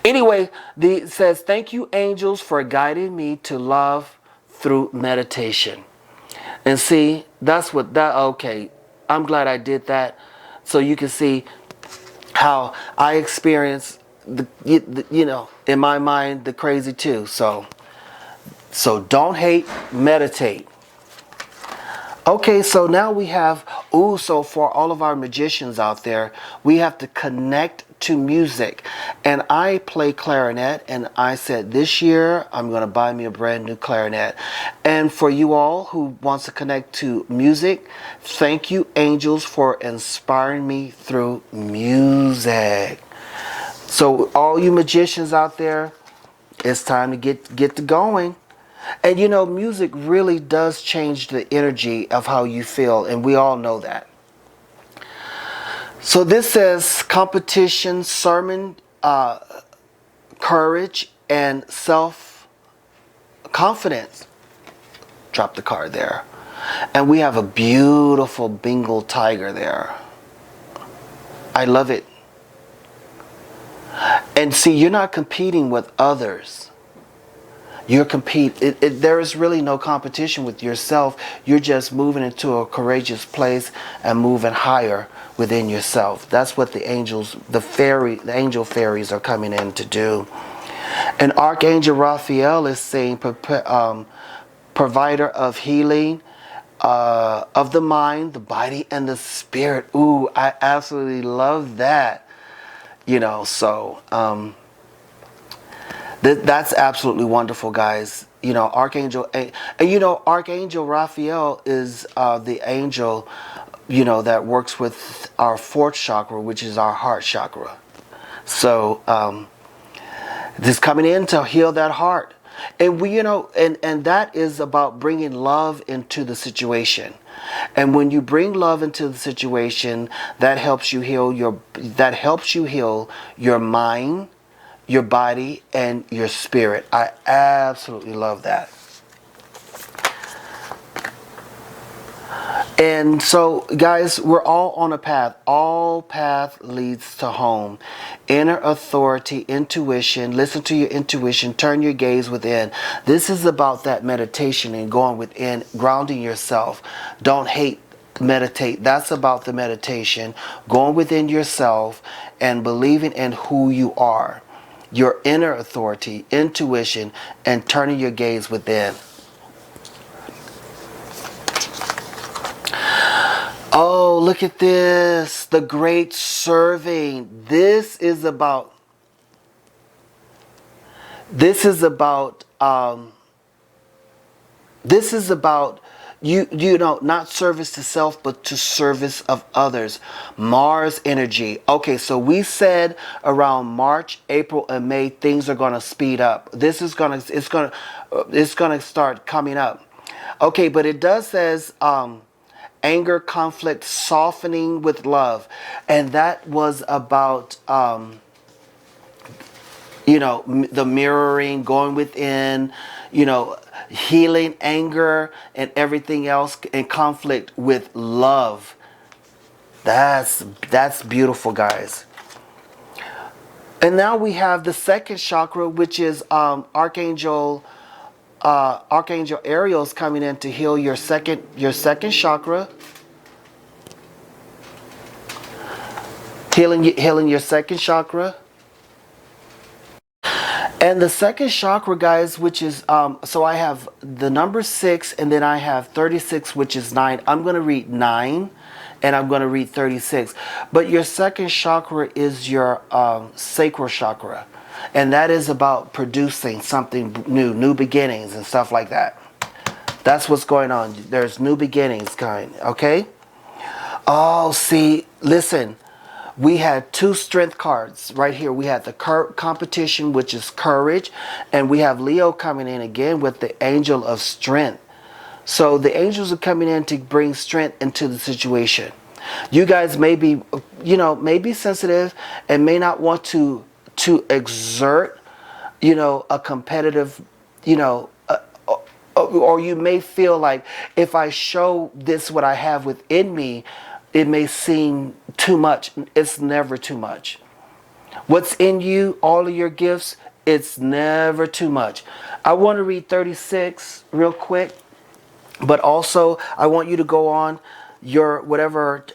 Anyway, it says, thank you, angels, for guiding me to love through meditation. And see, okay, I'm glad I did that. So you can see how I experience in my mind, the crazy too. So don't hate, meditate. Okay, so now we have Ooh, so for all of our magicians out there, we have to connect to music. And I play clarinet, and I said this year I'm going to buy me a brand new clarinet. And for you all who wants to connect to music, thank you, angels, for inspiring me through music. So all you magicians out there, it's time to get to going. And you know, music really does change the energy of how you feel, and we all know that. So this says competition, sermon, courage, and self-confidence. Drop the card there. And we have a beautiful Bengal tiger there. I love it. And see, you're not competing with others. You're there is really no competition with yourself. You're just moving into a courageous place and moving higher within yourself. That's what the angels, the angel fairies are coming in to do. And Archangel Raphael is saying, provider of healing, of the mind, the body, and the spirit. Ooh, I absolutely love that. You know, so that's absolutely wonderful, guys. You know, Archangel, and you know, Archangel Raphael is the angel, you know, that works with our fourth chakra, which is our heart chakra. So this coming in to heal that heart. And we, you know, and that is about bringing love into the situation. And when you bring love into the situation, that helps you heal your mind, your body, and your spirit. I absolutely love that. And so, guys, we're all on a path. All path leads to home. Inner authority, intuition. Listen to your intuition. Turn your gaze within. This is about that meditation and going within, grounding yourself. Don't hate, meditate. That's about the meditation. Going within yourself and believing in who you are. Your inner authority, intuition, and turning your gaze within. Oh, look at this. The great serving. This is about you know, not service to self, but to service of others. Mars energy. Okay, so we said around March, April, and May things are going to speed up. It's going to start coming up. Okay, but it does says anger, conflict, softening with love. And that was about, you know, the mirroring, going within, you know, healing anger and everything else, and conflict with love. That's beautiful, guys. And now we have the second chakra, which is Archangel Ariel's coming in to heal your second chakra. Healing your second chakra. And the second chakra, guys, which is, so I have the number 6, and then I have 36, which is 9. I'm going to read 9, and I'm going to read 36. But your second chakra is your sacral chakra. And that is about producing something new beginnings and stuff like that. That's what's going on. There's new beginnings kind, okay? Oh, see, listen. We had 2 strength cards right here. We had the competition, which is courage. And we have Leo coming in again with the angel of strength. So the angels are coming in to bring strength into the situation. You guys may be, you know, may be sensitive and may not want to exert, you know, a competitive, you know, or you may feel like if I show this what I have within me, it may seem too much. It's never too much. What's in you, all of your gifts, it's never too much. I want to read 36 real quick, but also I want you to go on your whatever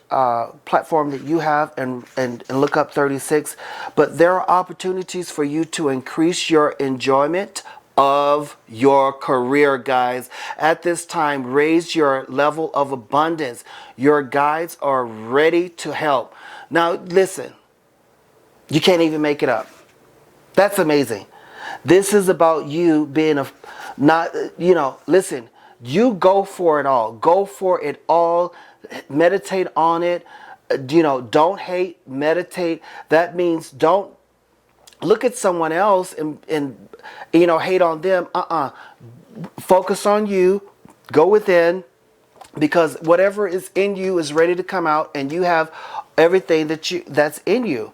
platform that you have and look up 36. But there are opportunities for you to increase your enjoyment of your career, guys. At this time, raise your level of abundance. Your guides are ready to help. Now, listen, you can't even make it up. That's amazing. This is about you being listen, you go for it all. Go for it all. Meditate on it. Don't hate, meditate. That means don't look at someone else and hate on them. Focus on you. Go within, because whatever is in you is ready to come out, and you have everything that's in you.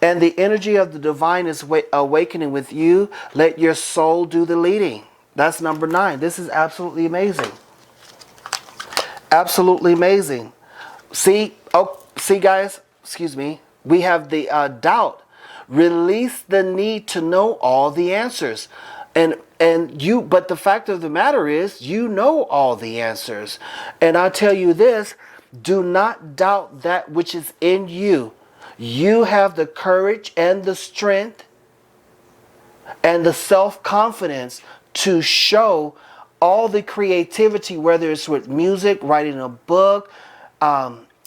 And the energy of the divine is awakening with you. Let your soul do the leading. That's number 9. This is absolutely amazing. Absolutely amazing. See guys, excuse me. We have the doubt. Release the need to know all the answers. But the fact of the matter is, you know all the answers. And I'll tell you this, do not doubt that which is in you. You have the courage and the strength and the self-confidence to show all the creativity, whether it's with music, writing a book,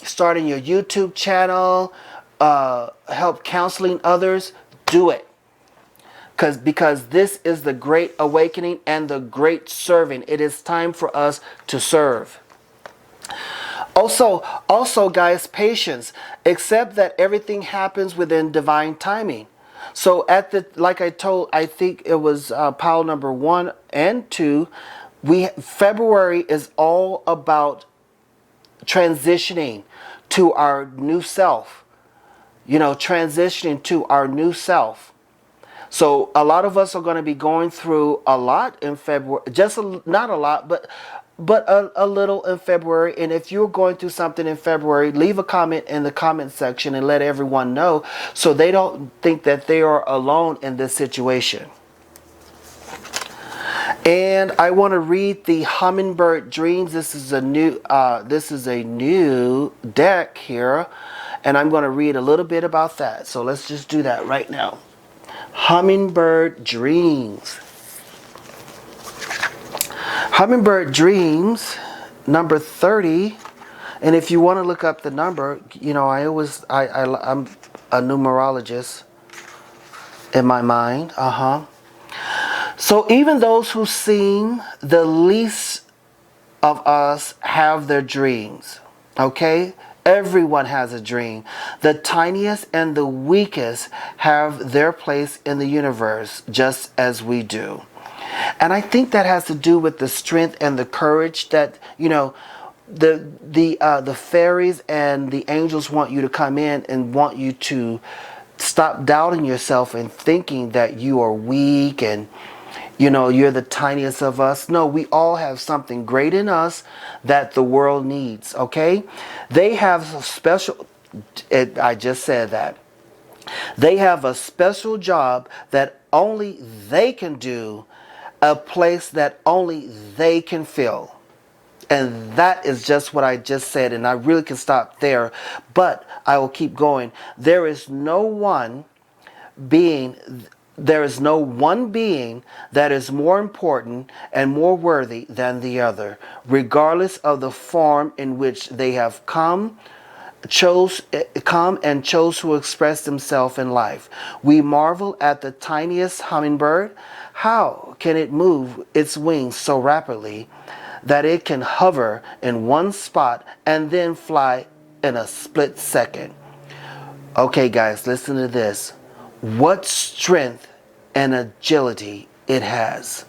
starting your YouTube channel, help counseling others. Do it. Because this is the great awakening and the great serving. It is time for us to serve. Also, guys, patience. Accept that everything happens within divine timing. So I think it was pile number 1 and 2. February is all about transitioning to our new self. Transitioning to our new self. So a lot of us are going to be going through a lot in February. Not a lot, but a little in February. And if you're going through something in February, leave a comment in the comment section and let everyone know, so they don't think that they are alone in this situation. And I want to read the Hummingbird Dreams. This is a new deck here, and I'm going to read a little bit about that. So let's just do that right now. Hummingbird Dreams. Hummingbird Dreams, number 30. And if you want to look up the number, I'm a numerologist in my mind. So even those who seem the least of us have their dreams. Okay? Everyone has a dream. The tiniest and the weakest have their place in the universe, just as we do. And I think that has to do with the strength and the courage that, the fairies and the angels want you to come in and want you to stop doubting yourself and thinking that you are weak and you're the tiniest of us. No, we all have something great in us that the world needs, okay? They have a special, I just said that. They have a special job that only they can do, a place that only they can fill. And that is just what I just said, and I really can stop there, but I will keep going. There is no one being that is more important and more worthy than the other, regardless of the form in which they have come and chose to express themselves in life. We marvel at the tiniest hummingbird. How can it move its wings so rapidly that it can hover in one spot and then fly in a split second? Okay, guys, listen to this. What strength and agility it has.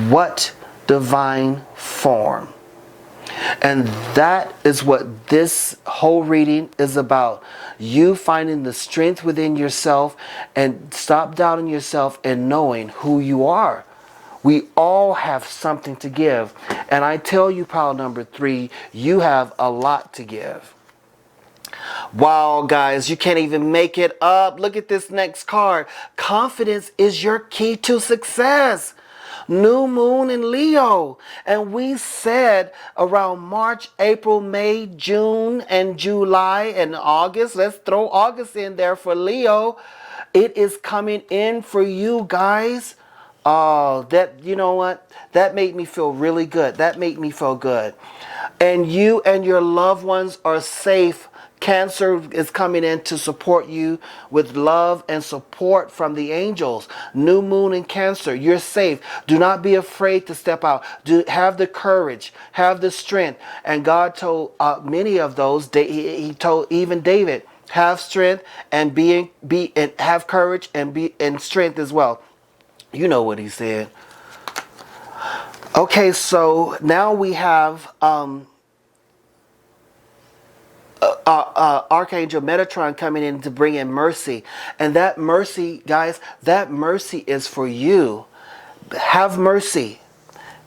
What divine form. And that is what this whole reading is about. You finding the strength within yourself and stop doubting yourself and knowing who you are. We all have something to give. And I tell you, pile number 3, you have a lot to give. Wow, guys, you can't even make it up. Look at this next card. Confidence is your key to success. New moon in Leo. And we said around March, April, May, June, and July, and August. Let's throw August in there for Leo. It is coming in for you, guys. Oh, that, you know what? That made me feel really good. That made me feel good. And you and your loved ones are safe. Cancer is coming in to support you with love and support from the angels. New moon in Cancer, you're safe. Do not be afraid to step out. Have the courage, have the strength. And God told many of those, he told even David, have strength and be and have courage and be in strength as well. You know what he said. Okay, so now we have Archangel Metatron coming in to bring in mercy. And that mercy, guys, that mercy is for you. Have mercy.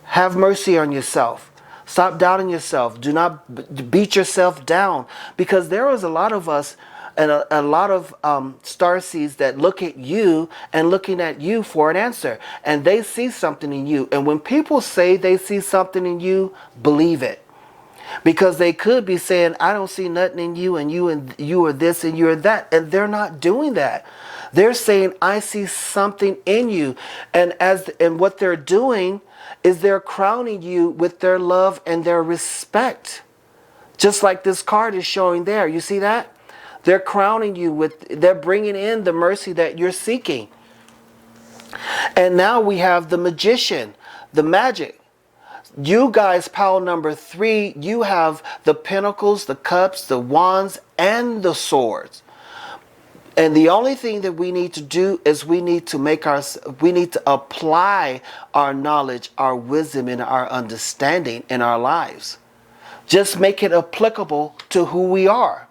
Have mercy on yourself. Stop doubting yourself. Do not beat yourself down. Because there is a lot of us and a lot of starseeds that look at you and looking at you for an answer. And they see something in you. And when people say they see something in you, believe it. Because they could be saying, I don't see nothing in you, and you are this and you are that. And they're not doing that. They're saying, I see something in you. And what they're doing is they're crowning you with their love and their respect. Just like this card is showing there. You see that? They're crowning you they're bringing in the mercy that you're seeking. And now we have the magician, the magic. You guys, pile number 3, you have the pentacles, the cups, the wands, and the swords. And the only thing that we need to do is we need to apply our knowledge, our wisdom, and our understanding in our lives. Just make it applicable to who we are.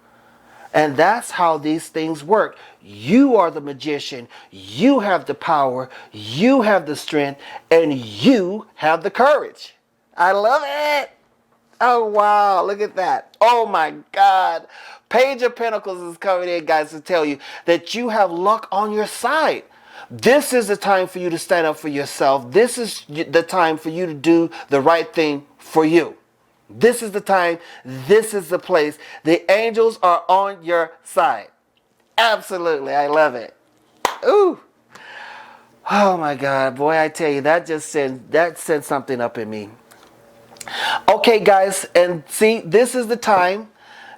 And that's how these things work. You are the magician. You have the power. You have the strength. And you have the courage. I love it. Oh, wow. Look at that. Oh, my God. Page of Pentacles is coming in, guys, to tell you that you have luck on your side. This is the time for you to stand up for yourself. This is the time for you to do the right thing for you. This is the time. This is the place. The angels are on your side. Absolutely. I love it. Ooh. Oh, my God. Boy, I tell you, that sent something up in me. Okay, guys, and see, this is the time.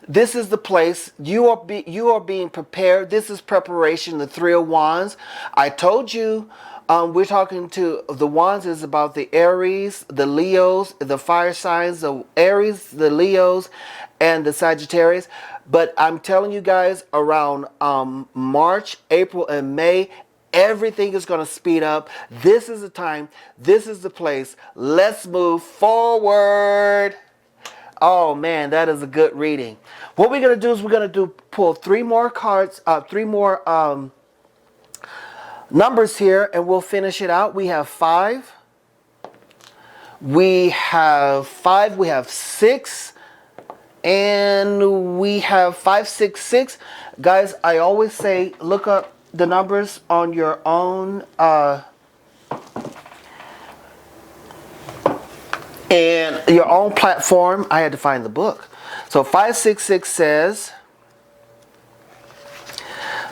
This is the place. You are being prepared. This is preparation, the 3 of Wands. I told you, we're talking to the Wands is about the Aries, the Leos, the fire signs, the Aries, the Leos, and the Sagittarius. But I'm telling you guys, around March, April, and May, everything is going to speed up. This is the time. This is the place. Let's move forward. Oh, man, that is a good reading. What we're going to do is we're going to pull 3 more cards, 3 more numbers here, and we'll finish it out. We have 5. We have 5. We have 6. And we have 5, 6, 6. Guys, I always say look up the numbers on your own and your own platform. I had to find the book. So 566 says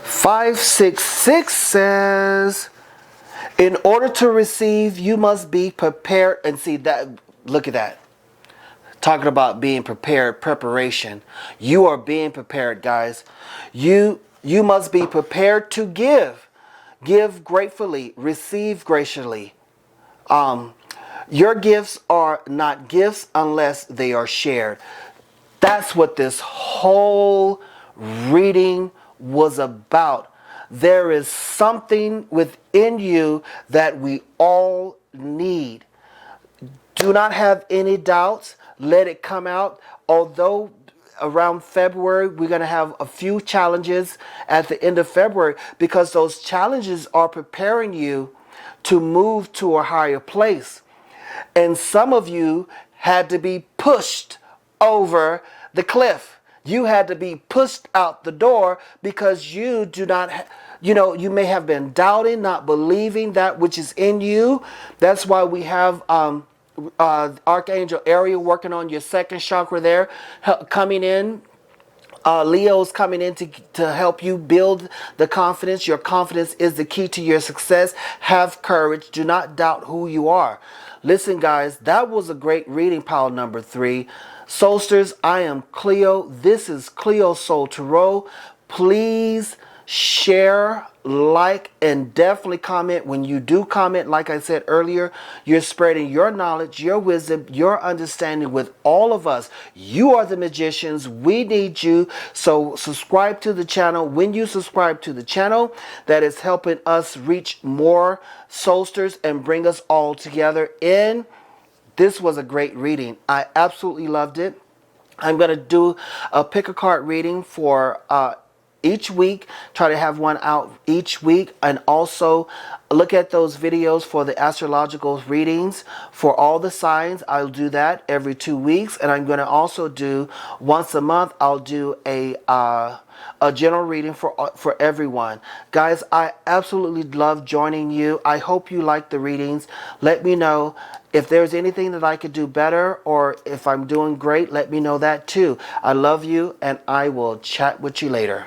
566 says in order to receive you must be prepared. And see that, look at that, talking about being prepared, preparation. You are being prepared, guys. You must be prepared to give. Give gratefully. Receive graciously. Your gifts are not gifts unless they are shared. That's what this whole reading was about. There is something within you that we all need. Do not have any doubts. Let it come out. Although around February, we're going to have a few challenges at the end of February, because those challenges are preparing you to move to a higher place. And some of you had to be pushed over the cliff. You had to be pushed out the door because you do not, you may have been doubting, not believing that which is in you. That's why we have Archangel Ariel working on your second chakra there, coming in Leo's coming in to help you build the confidence. Your confidence is the key to your success. Have courage. Do not doubt who you are. Listen, guys, that was a great reading, pile number 3. Soulsters, I am Cleo. This is CleoSoulTarot. Please share, like, and definitely comment. When you do comment, like I said earlier, you're spreading your knowledge, your wisdom, your understanding with all of us. You are the magicians. We need you. So subscribe to the channel. When you subscribe to the channel, that is helping us reach more soulsters and bring us all together in. This was a great reading. I absolutely loved it. I'm going to do a pick a card reading for each week. Try to have one out each week, and also look at those videos for the astrological readings for all the signs. I'll do that every 2 weeks, and I'm going to also do once a month. I'll do a general reading for everyone. Guys, I absolutely love joining you. I hope you like the readings. Let me know if there's anything that I could do better, or if I'm doing great. Let me know that too. I love you, and I will chat with you later.